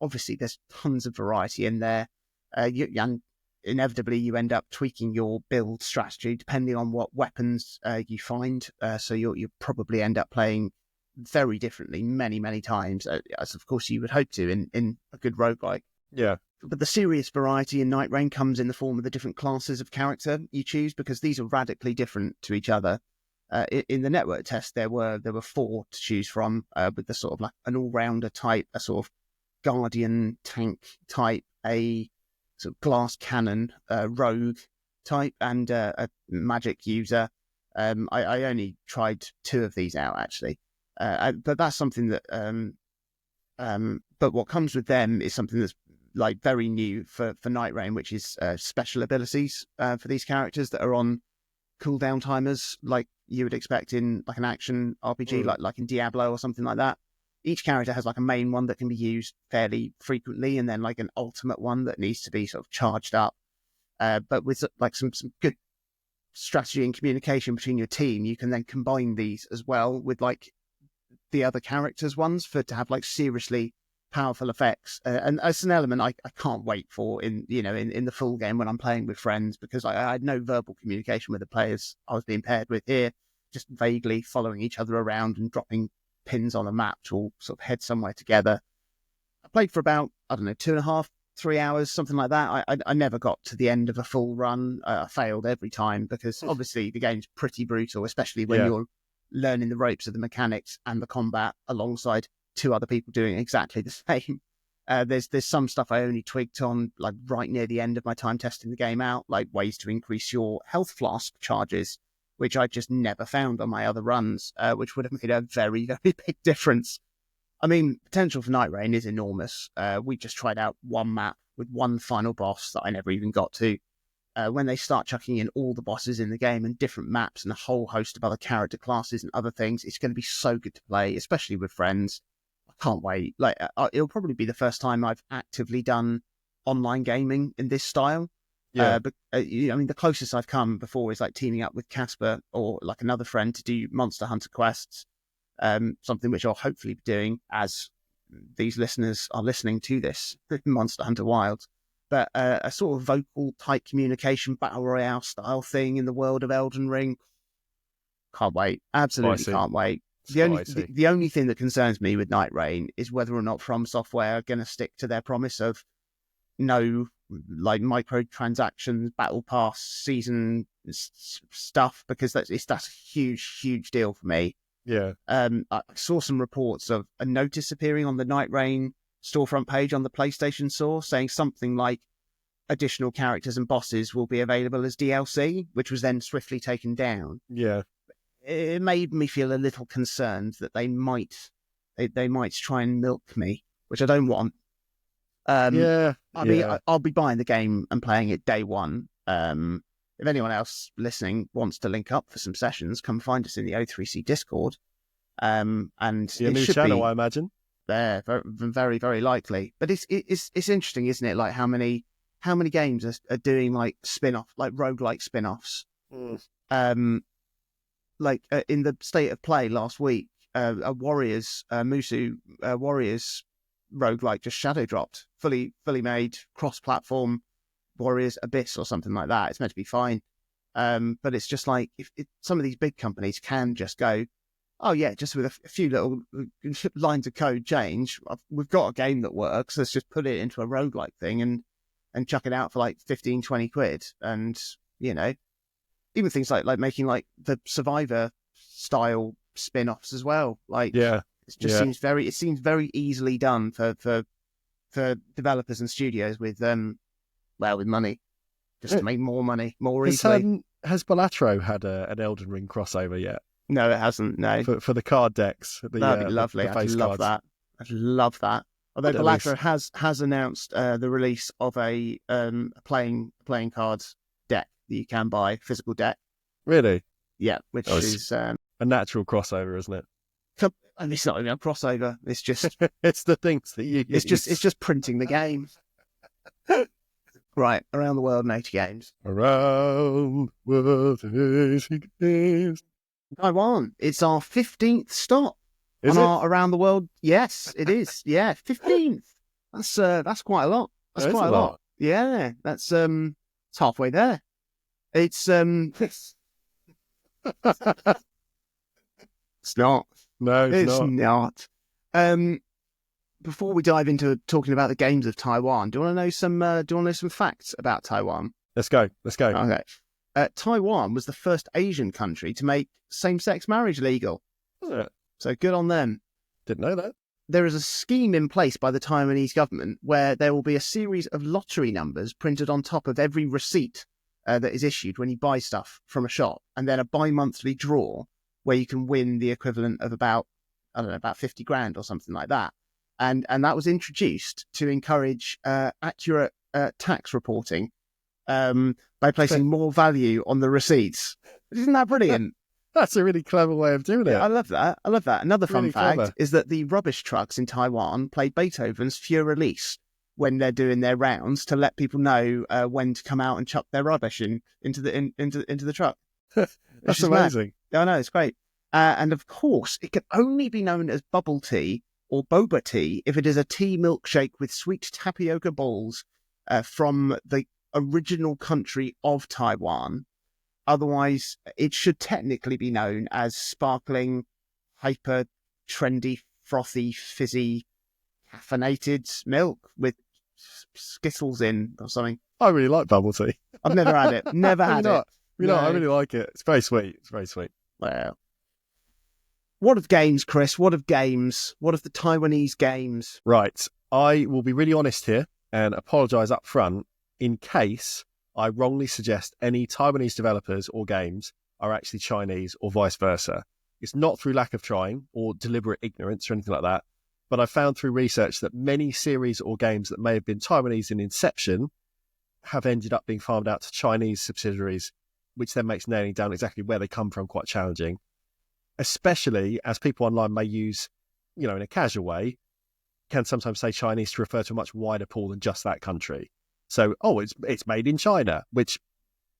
Obviously there's tons of variety in there. And inevitably you end up tweaking your build strategy depending on what weapons you find. So you'll probably end up playing very differently many, many times, as of course you would hope to in a good roguelike. Yeah. But the serious variety in Nightreign comes in the form of the different classes of character you choose, because these are radically different to each other. In the network test, there were 4 to choose from, with the sort of like an all-rounder type, a sort of guardian tank type, a sort of glass cannon rogue type, and a magic user. I only tried 2 of these out, actually. But that's something that... but what comes with them is something that's like very new for Nightreign, which is special abilities for these characters that are on cooldown timers, like you would expect in like an action RPG, like in Diablo or something like that. Each character has like a main one that can be used fairly frequently, and then like an ultimate one that needs to be sort of charged up. But with like some good strategy and communication between your team, you can then combine these as well with like the other characters' ones to have like seriously powerful effects. And it's an element I can't wait for in the full game when I'm playing with friends, because I had no verbal communication with the players I was being paired with here, just vaguely following each other around and dropping pins on a map to all sort of head somewhere together. I played for about, 2.5, 3 hours, something like that. I never got to the end of a full run. I failed every time because obviously the game's pretty brutal, especially when you're learning the ropes of the mechanics and the combat alongside 2 other people doing exactly the same. There's some stuff I only twigged on like right near the end of my time testing the game out, like ways to increase your health flask charges, which I just never found on my other runs, which would have made a very, very big difference. I mean, potential for Nightreign is enormous. We just tried out one map with one final boss that I never even got to. When they start chucking in all the bosses in the game and different maps and a whole host of other character classes and other things, it's going to be so good to play, especially with friends. I can't wait. Like, it'll probably be the first time I've actively done online gaming in this style. Yeah. But I mean, the closest I've come before is like teaming up with Casper or like another friend to do Monster Hunter quests. Something which I'll hopefully be doing as these listeners are listening to this Monster Hunter Wilds. But a sort of vocal type communication battle royale style thing in the world of Elden Ring. Can't wait. Absolutely can't wait. The only thing that concerns me with Nightreign is whether or not From Software are going to stick to their promise of no like microtransactions, battle pass, season stuff, because that's a huge deal for me. Yeah. I saw some reports of a notice appearing on the Nightreign storefront page on the PlayStation Store saying something like additional characters and bosses will be available as DLC, which was then swiftly taken down. Yeah. It made me feel a little concerned that they might try and milk me, which I don't want. I mean, I'll be buying the game and playing it day one. If anyone else listening wants to link up for some sessions, come find us in the O3C Discord. And your new channel, I imagine. There, very, very likely. But it's interesting, isn't it? Like how many games are doing like spin-off, like roguelike spin-offs. Like in the State of Play last week, a Warriors Musu Warriors roguelike just shadow dropped, fully made, cross-platform Warriors Abyss or something like that. It's meant to be fine. But it's just like if some of these big companies can just go, oh yeah, just with a few little lines of code change, we've got a game that works. Let's just put it into a roguelike thing and chuck it out for like 15, 20 quid. And, you know, even things like making like the Survivor style spin-offs as well. Like, yeah, it just seems very easily done for developers and studios with money, just to make more money more easily. Has Balatro had an Elden Ring crossover yet? No, it hasn't. No, for the card decks. That'd be lovely. I'd love that. I'd love that. Although Balatro has announced the release of a playing cards deck that you can buy, physical deck. Really? Yeah, which is a natural crossover, isn't it? And it's not even a crossover. It's just it's the things that you. It's just printing the game. Right, around the world in 80 games. Around the world in 80 games. Taiwan. It's our 15th stop our around the world. Yes, it is. Yeah, 15th. That's quite a lot. That's quite a lot. Yeah, that's it's halfway there. It's it's not. No, it's not. Before we dive into talking about the games of Taiwan, do you want to know some facts about Taiwan? Let's go. Okay. Taiwan was the first Asian country to make same-sex marriage legal. Was it? So good on them. Didn't know that. There is a scheme in place by the Taiwanese government where there will be a series of lottery numbers printed on top of every receipt that is issued when you buy stuff from a shop, and then a bi-monthly draw where you can win the equivalent of about 50 grand or something like that. And that was introduced to encourage accurate tax reporting by placing more value on the receipts. Isn't that brilliant? That's a really clever way of doing it. I love that. Another fun Really fact clever. is that the rubbish trucks in Taiwan play Beethoven's Fur Elise when they're doing their rounds to let people know when to come out and chuck their rubbish into the truck. That's amazing. I know, it's great. And of course, it can only be known as bubble tea or boba tea if it is a tea milkshake with sweet tapioca balls from the original country of Taiwan. Otherwise, it should technically be known as sparkling, hyper trendy, frothy, fizzy, caffeinated milk with Skittles in or something. I really like bubble tea. I've never had it. Never had it. No, I really like it. It's very sweet. Well, what of games, Chris? What of games? What of the Taiwanese games? Right. I will be really honest here and apologise up front in case I wrongly suggest any Taiwanese developers or games are actually Chinese or vice versa. It's not through lack of trying or deliberate ignorance or anything like that, but I found through research that many series or games that may have been Taiwanese in inception have ended up being farmed out to Chinese subsidiaries, which then makes nailing down exactly where they come from quite challenging, especially as people online may use, in a casual way, can sometimes say Chinese to refer to a much wider pool than just that country. So, it's made in China, which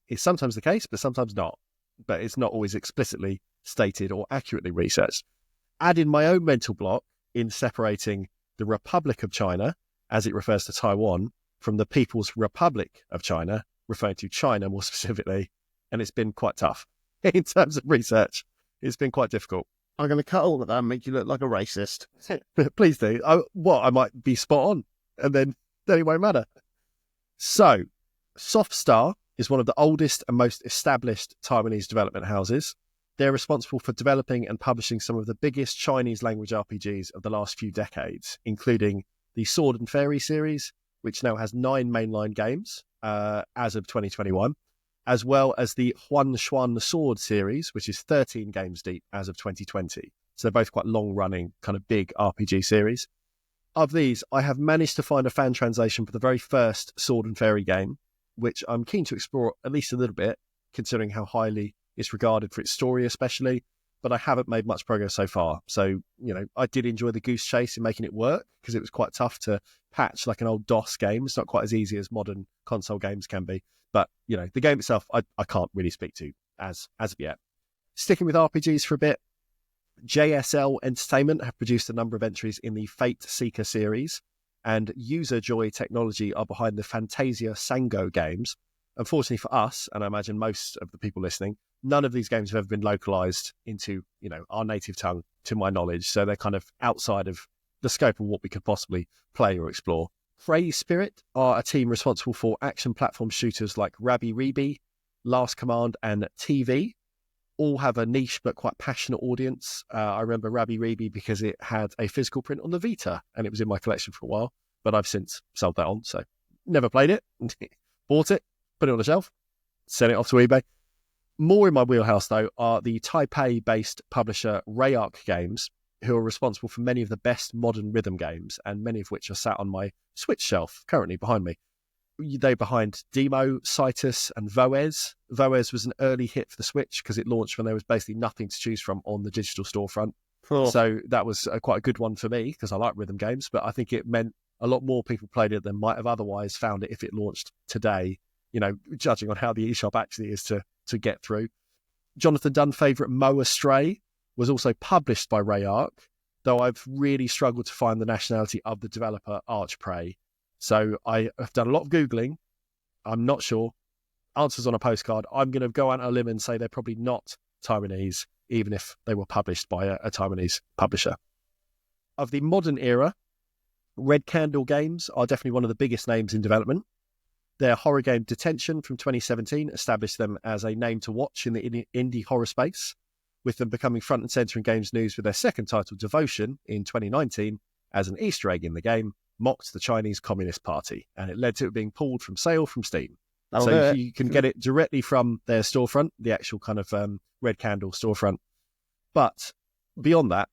is sometimes the case, but sometimes not. But it's not always explicitly stated or accurately researched. Add in my own mental block in separating the Republic of China, as it refers to Taiwan, from the People's Republic of China, referring to China more specifically, and it's been quite tough. In terms of research, it's been quite difficult. I'm going to cut all of that and make you look like a racist. Please do. I might be spot on, and then it won't matter. So, Softstar is one of the oldest and most established Taiwanese development houses. They're responsible for developing and publishing some of the biggest Chinese language RPGs of the last few decades, including the Sword and Fairy series, which now has 9 mainline games as of 2021, as well as the Huan Xuan Sword series, which is 13 games deep as of 2020. So they're both quite long-running, kind of big RPG series. Of these, I have managed to find a fan translation for the very first Sword and Fairy game, which I'm keen to explore at least a little bit, considering how highly it's regarded for its story especially, but I haven't made much progress so far. So, I did enjoy the goose chase in making it work, because it was quite tough to patch like an old DOS game. It's not quite as easy as modern console games can be. But, the game itself, I can't really speak to as of yet. Sticking with RPGs for a bit, JSL Entertainment have produced a number of entries in the Fate Seeker series, and User Joy Technology are behind the Fantasia Sango games. Unfortunately for us, and I imagine most of the people listening, none of these games have ever been localized into, our native tongue, to my knowledge. So they're kind of outside of the scope of what we could possibly play or explore. Prey Spirit are a team responsible for action platform shooters like Rabbi Ribi, Last Command, and TV. All have a niche but quite passionate audience. I remember Rabbi Ribi because it had a physical print on the Vita, and it was in my collection for a while, but I've since sold that on, so never played it. Bought it, put it on the shelf, sent it off to eBay. More in my wheelhouse, though, are the Taipei-based publisher Rayark Games, who are responsible for many of the best modern rhythm games, and many of which are sat on my Switch shelf currently behind me. They're behind Demo, Citus, and Voez. Voez was an early hit for the Switch because it launched when there was basically nothing to choose from on the digital storefront. Cool. So that was quite a good one for me because I like rhythm games, but I think it meant a lot more people played it than might have otherwise found it if it launched today, judging on how the eShop actually is to get through. Jonathan Dunn favourite Mo Astray was also published by Rayark, though I've really struggled to find the nationality of the developer Archprey. So I have done a lot of Googling. I'm not sure. Answers on a postcard. I'm going to go out on a limb and say they're probably not Taiwanese, even if they were published by a Taiwanese publisher. Of the modern era, Red Candle Games are definitely one of the biggest names in development. Their horror game Detention from 2017 established them as a name to watch in the indie horror space, with them becoming front and centre in games news with their second title, Devotion, in 2019, as an Easter egg in the game, mocked the Chinese Communist Party, and it led to it being pulled from sale from Steam. You can get it directly from their storefront, the actual kind of Red Candle storefront. But beyond that,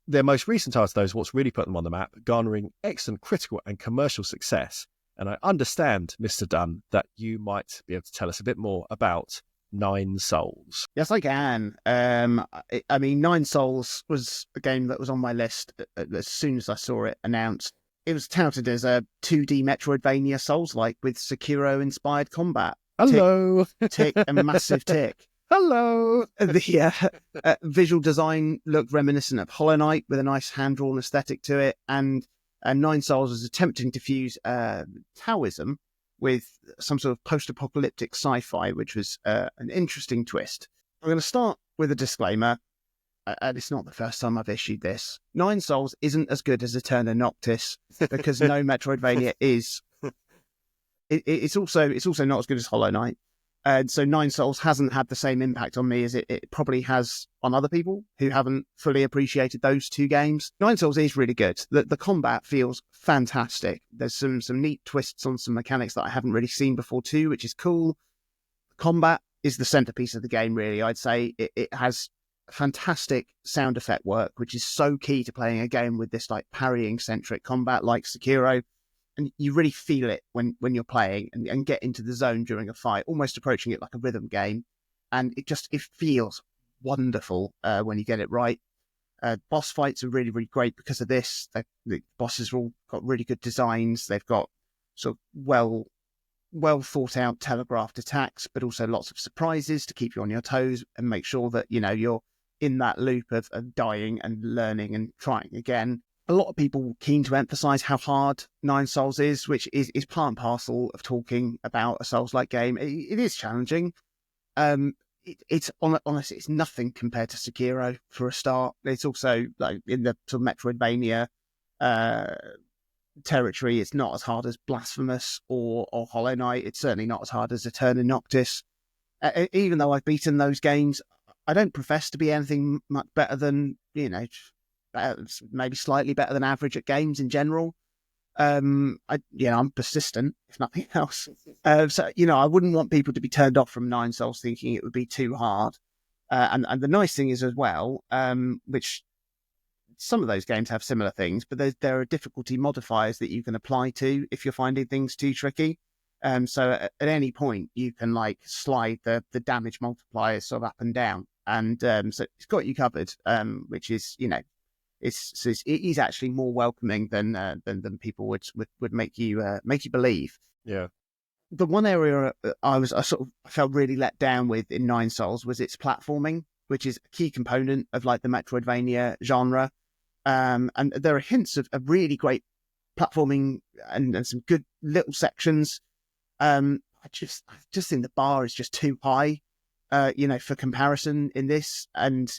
their most recent title, though, is what's really put them on the map, garnering excellent critical and commercial success. And I understand, Mr. Dunn, that you might be able to tell us a bit more about Nine Souls. Yes, I can. Nine Souls was a game that was on my list as soon as I saw it announced. It was touted as a 2D metroidvania Souls-like with Sekiro-inspired combat. Hello! Tick, a massive tick. Hello! The visual design looked reminiscent of Hollow Knight with a nice hand-drawn aesthetic to it, and Nine Souls was attempting to fuse Taoism with some sort of post-apocalyptic sci-fi, which was an interesting twist. I'm going to start with a disclaimer, and it's not the first time I've issued this. Nine Souls isn't as good as Eterna Noctis, because no Metroidvania is. It's also not as good as Hollow Knight. And so Nine Souls hasn't had the same impact on me as it probably has on other people who haven't fully appreciated those two games. Nine Souls is really good. The combat feels fantastic. There's some neat twists on some mechanics that I haven't really seen before too, which is cool. Combat is the centerpiece of the game, really. I'd say it has fantastic sound effect work, which is so key to playing a game with this like parrying centric combat like Sekiro. And you really feel it when you're playing and get into the zone during a fight, almost approaching it like a rhythm game. And it feels wonderful when you get it right. Boss fights are really, really great because of this. The bosses have all got really good designs. They've got sort of well thought out telegraphed attacks, but also lots of surprises to keep you on your toes and make sure that, you know, you're in that loop of dying and learning and trying again. A lot of people keen to emphasize how hard Nine Souls is, which is part and parcel of talking about a Souls-like game. It is challenging. It's honestly, it's nothing compared to Sekiro for a start. It's also like in the sort of metroidvania territory. It's not as hard as Blasphemous or Hollow Knight. It's certainly not as hard as Eterna Noctis. Even though I've beaten those games, I don't profess to be anything much better than, you know, maybe slightly better than average at games in general. I'm persistent, if nothing else. So, you know, I wouldn't want people to be turned off from Nine Souls thinking it would be too hard. And the nice thing is as well, which some of those games have similar things, but there are difficulty modifiers that you can apply to if you're finding things too tricky. So at any point you can like slide the damage multipliers sort of up and down, and so it's got you covered, which is, you know, it is actually more welcoming than people would make you believe. Yeah. The one area I felt really let down with in Nine Souls was its platforming, which is a key component of like the Metroidvania genre. And there are hints of really great platforming and some good little sections. I just think the bar is just too high, for comparison in this. And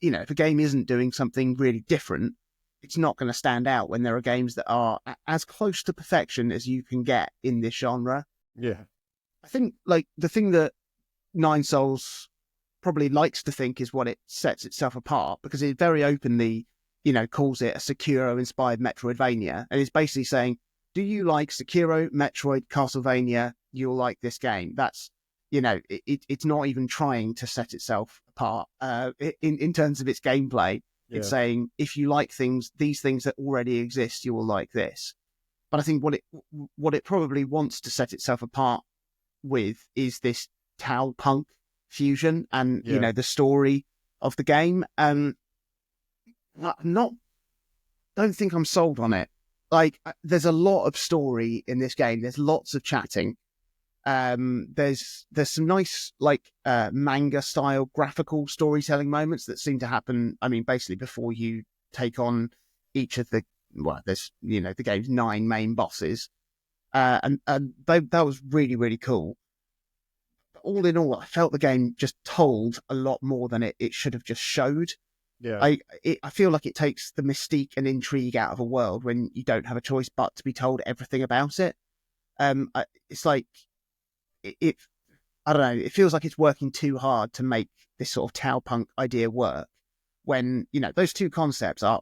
if a game isn't doing something really different, it's not going to stand out when there are games that are as close to perfection as you can get in this genre. Yeah. I think like the thing that Nine Souls probably likes to think is what it sets itself apart, because it very openly, calls it a Sekiro-inspired Metroidvania, and is basically saying, do you like Sekiro, Metroid, Castlevania, you'll like this game. That's, it's not even trying to set itself apart in terms of its gameplay. Yeah. It's saying, if you like these things that already exist, you will like this. But I think what it probably wants to set itself apart with is this Tao-punk fusion and, the story of the game. Don't think I'm sold on it. Like, there's a lot of story in this game. There's lots of chatting. There's some nice, manga style graphical storytelling moments that seem to happen. I mean, basically before you take on each of there's, the game's 9 main bosses. And that was really, really cool. But all in all, I felt the game just told a lot more than it should have just showed. Yeah. I feel like it takes the mystique and intrigue out of a world when you don't have a choice but to be told everything about it. It's like I don't know. It feels like it's working too hard to make this sort of Tao-punk idea work when, those two concepts are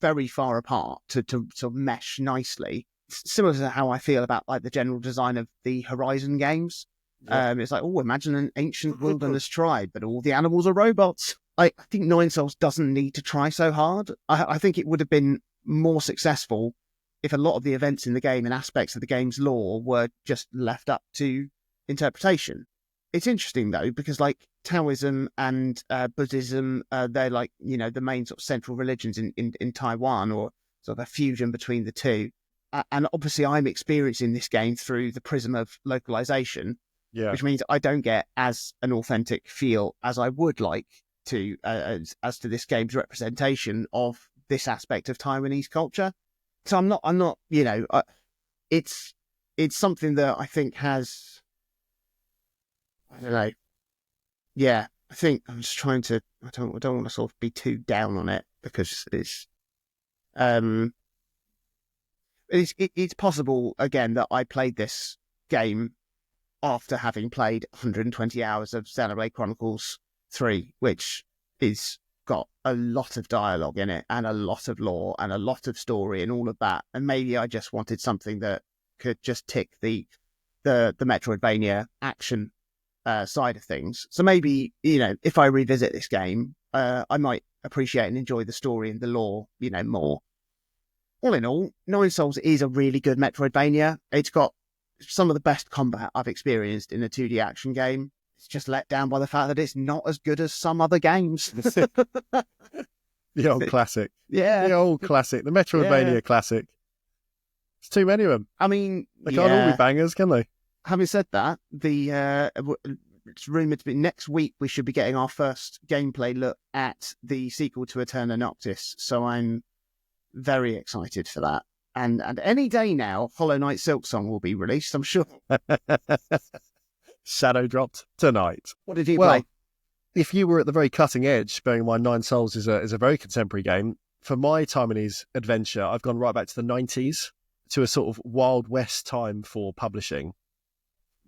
very far apart to sort of mesh nicely. It's similar to how I feel about like the general design of the Horizon games. Yeah. It's like, imagine an ancient wilderness tribe, but all the animals are robots. I think Nine Souls doesn't need to try so hard. I think it would have been more successful if a lot of the events in the game and aspects of the game's lore were just left up to interpretation. It's interesting, though, because like Taoism and Buddhism, they're like, the main sort of central religions in Taiwan, or sort of a fusion between the two. And obviously I'm experiencing this game through the prism of localization, which means I don't get as an authentic feel as I would like to as to this game's representation of this aspect of Taiwanese culture. So I'm not, it's something that I think has, I don't know. Yeah, I think I'm just trying to, I don't want to sort of be too down on it, because it's possible, again, that I played this game after having played 120 hours of Xenoblade Chronicles 3, which is got a lot of dialogue in it and a lot of lore and a lot of story and all of that. And maybe I just wanted something that could just tick the Metroidvania action side of things. So maybe, if I revisit this game, I might appreciate and enjoy the story and the lore, more. All in all, Nine Souls is a really good Metroidvania. It's got some of the best combat I've experienced in a 2D action game. It's just let down by the fact that it's not as good as some other games. The old classic. Yeah. The old classic. The Metroidvania classic. There's too many of them. I mean, they can't all be bangers, can they? Having said that, it's rumoured to be next week we should be getting our first gameplay look at the sequel to Eterna Noctis. So I'm very excited for that. And any day now, Hollow Knight Silksong will be released, I'm sure. Shadow dropped tonight. What did you play? If you were at the very cutting edge, bearing in mind Nine Souls is a very contemporary game, for my time in his adventure, I've gone right back to the 90s, to a sort of Wild West time for publishing.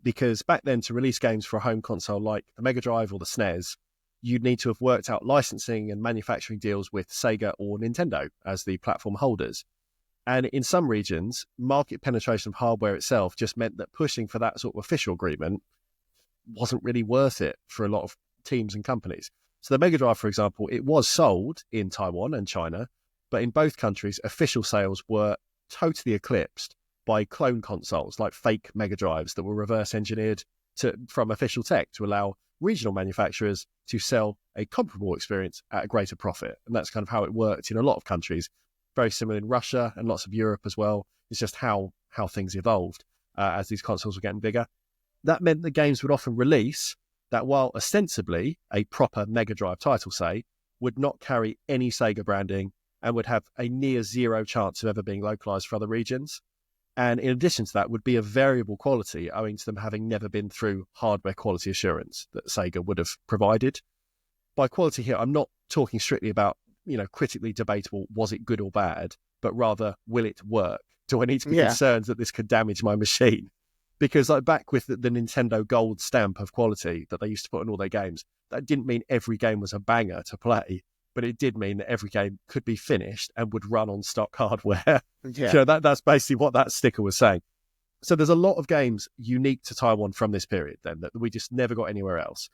Because back then, to release games for a home console like the Mega Drive or the SNES, you'd need to have worked out licensing and manufacturing deals with Sega or Nintendo as the platform holders. And in some regions, market penetration of hardware itself just meant that pushing for that sort of official agreement wasn't really worth it for a lot of teams and companies. So the Mega Drive, for example, it was sold in Taiwan and China, but in both countries, official sales were totally eclipsed by clone consoles like fake Mega Drives that were reverse engineered from official tech to allow regional manufacturers to sell a comparable experience at a greater profit. And that's kind of how it worked in a lot of countries. Very similar in Russia and lots of Europe as well. It's just how things evolved as these consoles were getting bigger. That meant the games would often release that, while ostensibly a proper Mega Drive title, say, would not carry any Sega branding and would have a near zero chance of ever being localized for other regions. And in addition to that, would be of variable quality, owing to them having never been through hardware quality assurance that Sega would have provided. By quality here, I'm not talking strictly about, critically debatable, was it good or bad, but rather, will it work? Do I need to be concerned that this could damage my machine? Because back with the Nintendo Gold stamp of quality that they used to put on all their games, that didn't mean every game was a banger to play, but it did mean that every game could be finished and would run on stock hardware. Yeah. That's basically what that sticker was saying. So there's a lot of games unique to Taiwan from this period then that we just never got anywhere else.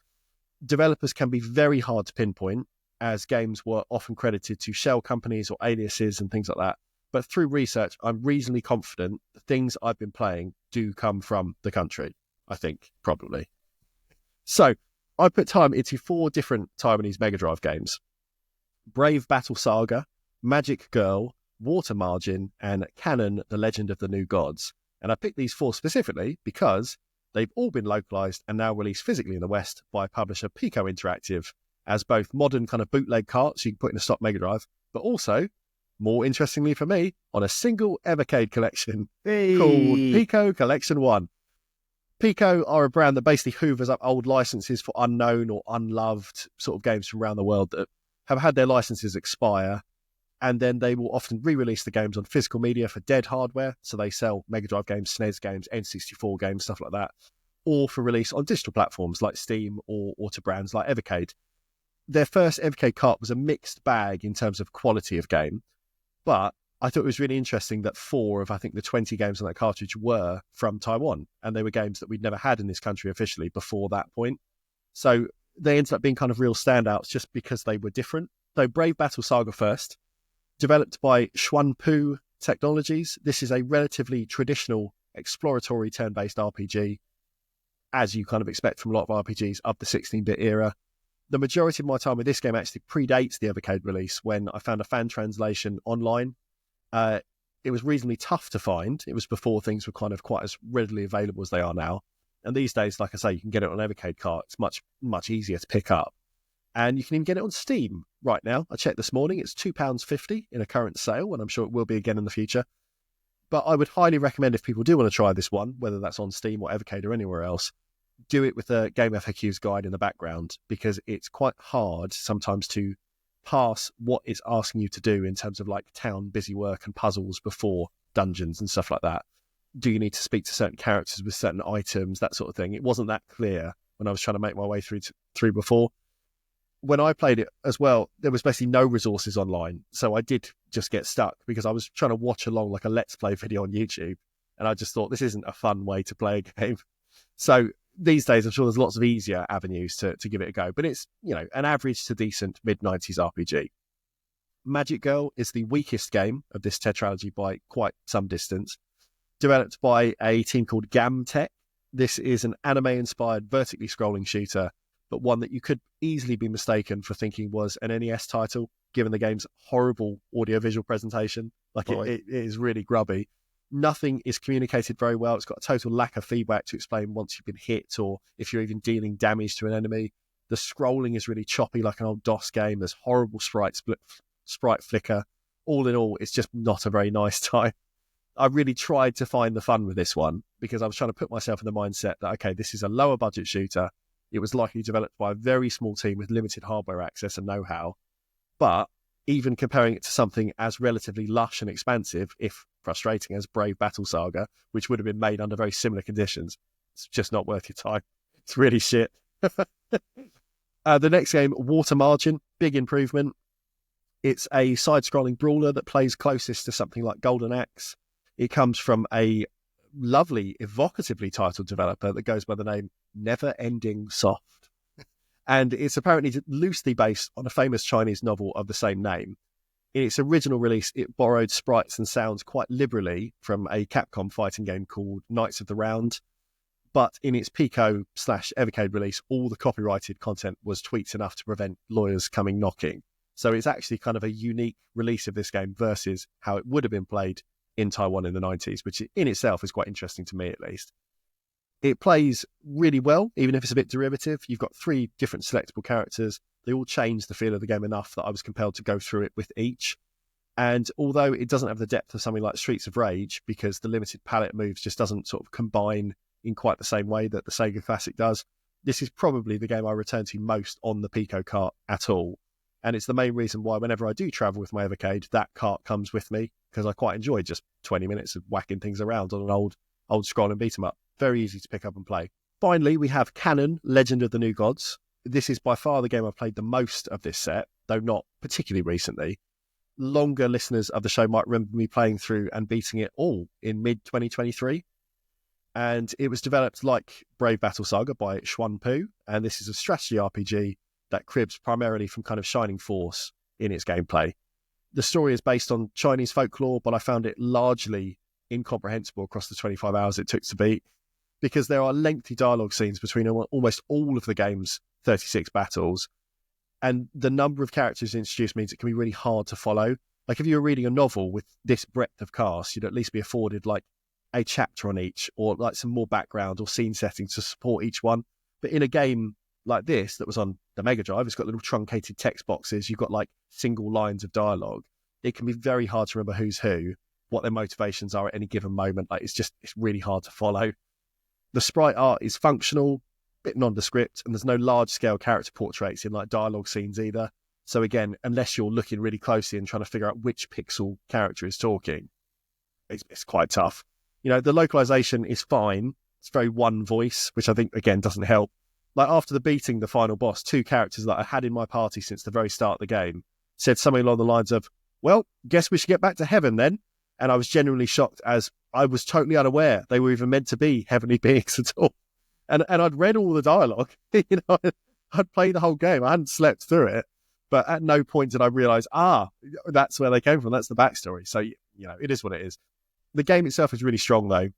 Developers can be very hard to pinpoint, as games were often credited to shell companies or aliases and things like that. But through research, I'm reasonably confident the things I've been playing do come from the country, I think, probably. So I put time into 4 different Taiwanese Mega Drive games: Brave Battle Saga, Magic Girl, Water Margin, and Canon, The Legend of the New Gods. And I picked these 4 specifically because they've all been localized and now released physically in the West by publisher Pico Interactive as both modern kind of bootleg carts you can put in a stock Mega Drive, but also, more interestingly for me, on a single Evercade collection called Pico Collection 1. Pico are a brand that basically hoovers up old licenses for unknown or unloved sort of games from around the world that have had their licenses expire, and then they will often re-release the games on physical media for dead hardware. So they sell Mega Drive games, SNES games, N64 games, stuff like that, or for release on digital platforms like Steam or to brands like Evercade. Their first Evercade cart was a mixed bag in terms of quality of game, but I thought it was really interesting that 4 of, I think, the 20 games on that cartridge were from Taiwan, and they were games that we'd never had in this country officially before that point. So they ended up being kind of real standouts just because they were different. So Brave Battle Saga first, developed by Xuanpu Technologies. This is a relatively traditional exploratory turn-based RPG, as you kind of expect from a lot of RPGs of the 16-bit era. The majority of my time with this game actually predates the Evercade release, when I found a fan translation online. It was reasonably tough to find. It was before things were kind of quite as readily available as they are now. And these days, like I say, you can get it on Evercade cart. It's much, much easier to pick up. And you can even get it on Steam right now. I checked this morning. It's £2.50 in a current sale, and I'm sure it will be again in the future. But I would highly recommend, if people do want to try this one, whether that's on Steam or Evercade or anywhere else, do it with a Game FAQs guide in the background, because it's quite hard sometimes to pass what it's asking you to do in terms of like town busy work and puzzles before dungeons and stuff like that. Do you need to speak to certain characters with certain items, that sort of thing? It wasn't that clear when I was trying to make my way through before. When I played it as well, there was basically no resources online. So I did just get stuck because I was trying to watch along like a Let's Play video on YouTube. And I just thought, this isn't a fun way to play a game. So these days, I'm sure there's lots of easier avenues to give it a go, but it's, an average to decent mid-90s RPG. Magic Girl is the weakest game of this tetralogy by quite some distance. Developed by a team called Gamtech. This is an anime-inspired vertically scrolling shooter, but one that you could easily be mistaken for thinking was an NES title, given the game's horrible audiovisual presentation. It is really grubby. Nothing is communicated very well. It's got a total lack of feedback to explain once you've been hit or if you're even dealing damage to an enemy. The scrolling is really choppy, like an old DOS game. There's horrible sprite flicker. All in all, it's just not a very nice time. I really tried to find the fun with this one because I was trying to put myself in the mindset that, okay, this is a lower budget shooter. It was likely developed by a very small team with limited hardware access and know-how. But even comparing it to something as relatively lush and expansive, if frustrating, as Brave Battle Saga, which would have been made under very similar conditions, it's just not worth your time. It's really shit. The next game, Water Margin, big improvement. It's a side-scrolling brawler that plays closest to something like Golden Axe. It comes from a lovely, evocatively titled developer that goes by the name Never Ending Soft. And it's apparently loosely based on a famous Chinese novel of the same name. In its original release, it borrowed sprites and sounds quite liberally from a Capcom fighting game called Knights of the Round. But in its Pico/Evercade release, all the copyrighted content was tweaked enough to prevent lawyers coming knocking. So it's actually kind of a unique release of this game versus how it would have been played in Taiwan in the 90s, which in itself is quite interesting to me, at least. It plays really well, even if it's a bit derivative. You've got 3 different selectable characters. They all change the feel of the game enough that I was compelled to go through it with each. And although it doesn't have the depth of something like Streets of Rage, because the limited palette moves just doesn't sort of combine in quite the same way that the Sega Classic does, this is probably the game I return to most on the Pico cart at all. And it's the main reason why whenever I do travel with my Evercade, that cart comes with me, because I quite enjoy just 20 minutes of whacking things around on an old scrolling beat 'em up. Very easy to pick up and play. Finally, we have Canon, Legend of the New Gods. This is by far the game I've played the most of this set, though not particularly recently. Longer listeners of the show might remember me playing through and beating it all in mid-2023. And it was developed like Brave Battle Saga by Xuanpu, and this is a strategy RPG that cribs primarily from kind of Shining Force in its gameplay. The story is based on Chinese folklore, but I found it largely incomprehensible across the 25 hours it took to beat, because there are lengthy dialogue scenes between almost all of the game's 36 battles, and the number of characters introduced means it can be really hard to follow. Like if you were reading a novel with this breadth of cast, you'd at least be afforded like a chapter on each, or like some more background or scene settings to support each one. But in a game like this that was on the Mega Drive, it's got little truncated text boxes, you've got like single lines of dialogue. It can be very hard to remember who's who, what their motivations are at any given moment. Like it's really hard to follow. The sprite art is functional, bit nondescript, and there's no large-scale character portraits in like dialogue scenes either. So again, unless you're looking really closely and trying to figure out which pixel character is talking, it's quite tough. The localization is fine. It's very one voice, which I think, again, doesn't help. Like after beating the final boss, 2 characters that I had in my party since the very start of the game said something along the lines of, well, guess we should get back to heaven then. And I was genuinely shocked, as I was totally unaware they were even meant to be heavenly beings at all. And I'd read all the dialogue, I'd played the whole game. I hadn't slept through it, but at no point did I realize, that's where they came from. That's the backstory. So, it is what it is. The game itself is really strong though.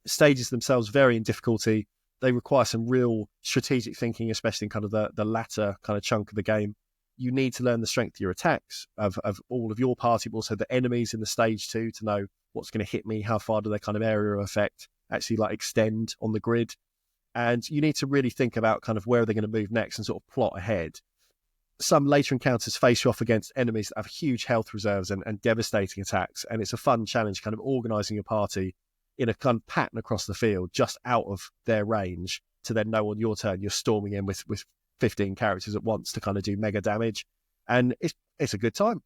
The stages themselves vary in difficulty. They require some real strategic thinking, especially in kind of the latter kind of chunk of the game. You need to learn the strength of your attacks of all of your party, but also the enemies in the stage too, to know what's going to hit me, how far do their kind of area of effect actually like extend on the grid. And you need to really think about kind of where they're going to move next and sort of plot ahead. Some later encounters face you off against enemies that have huge health reserves and devastating attacks. And it's a fun challenge kind of organising your party in a kind of pattern across the field, just out of their range, to then know on your turn you're storming in with 15 characters at once to kind of do mega damage. And it's a good time,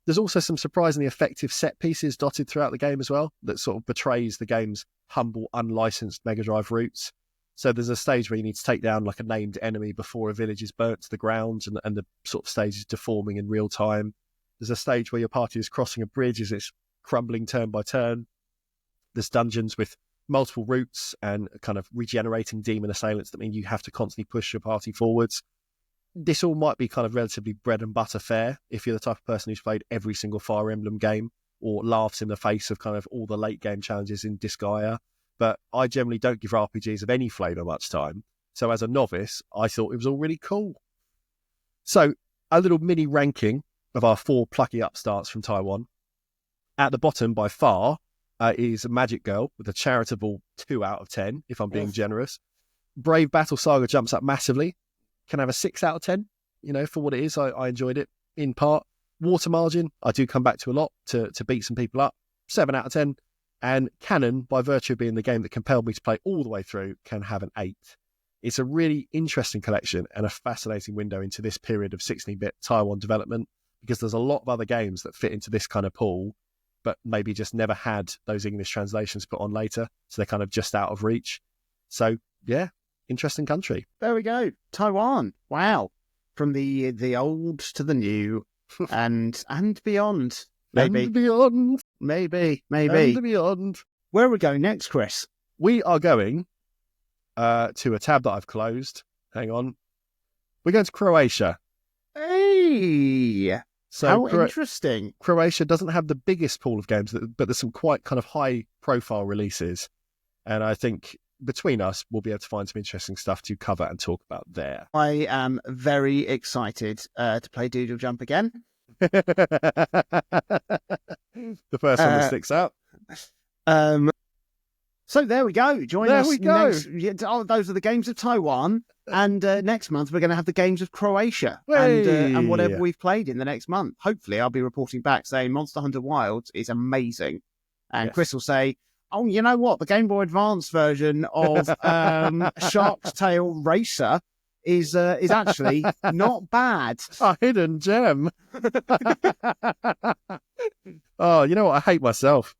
There's also some surprisingly effective set pieces dotted throughout the game as well that sort of betrays the game's humble, unlicensed Mega Drive roots. So there's a stage where you need to take down like a named enemy before a village is burnt to the ground, and the sort of stage is deforming in real time. There's a stage where your party is crossing a bridge as it's crumbling turn by turn. There's dungeons with multiple routes and kind of regenerating demon assailants that mean you have to constantly push your party forwards. This all might be kind of relatively bread and butter fare if you're the type of person who's played every single Fire Emblem game or laughs in the face of kind of all the late game challenges in Disgaea. But I generally don't give RPGs of any flavour much time. So as a novice, I thought it was all really cool. So a little mini ranking of our 4 plucky upstarts from Taiwan. At the bottom, by far, is Magic Girl with a charitable 2 out of 10, if I'm being generous. Brave Battle Saga jumps up massively. Can have a 6 out of 10, for what it is. I enjoyed it, in part. Water Margin, I do come back to a lot to beat some people up. 7 out of 10. And Canon, by virtue of being the game that compelled me to play all the way through, can have an 8. It's a really interesting collection and a fascinating window into this period of 16-bit Taiwan development, because there's a lot of other games that fit into this kind of pool, but maybe just never had those English translations put on later, so they're kind of just out of reach. So, yeah, interesting country. There we go. Taiwan. Wow. From the old to the new and beyond. Maybe. And beyond. Maybe. And beyond. Where are we going next, Chris? We are going to a tab that I've closed. Hang on. We're going to Croatia. Hey! So how interesting. Croatia doesn't have the biggest pool of games, but there's some quite kind of high-profile releases. And I think between us, we'll be able to find some interesting stuff to cover and talk about there. I am very excited to play Doodle Jump again. The first one that sticks out. So there we go. Join there us we go. next. Those are the games of Taiwan. And next month, we're going to have the games of Croatia Hey. and whatever we've played in the next month. Hopefully, I'll be reporting back saying Monster Hunter Wilds is amazing. And Yes. Chris will say, oh, you know what? The Game Boy Advance version of Shark's Tale Racer is actually not bad. A hidden gem. Oh, you know what? I hate myself.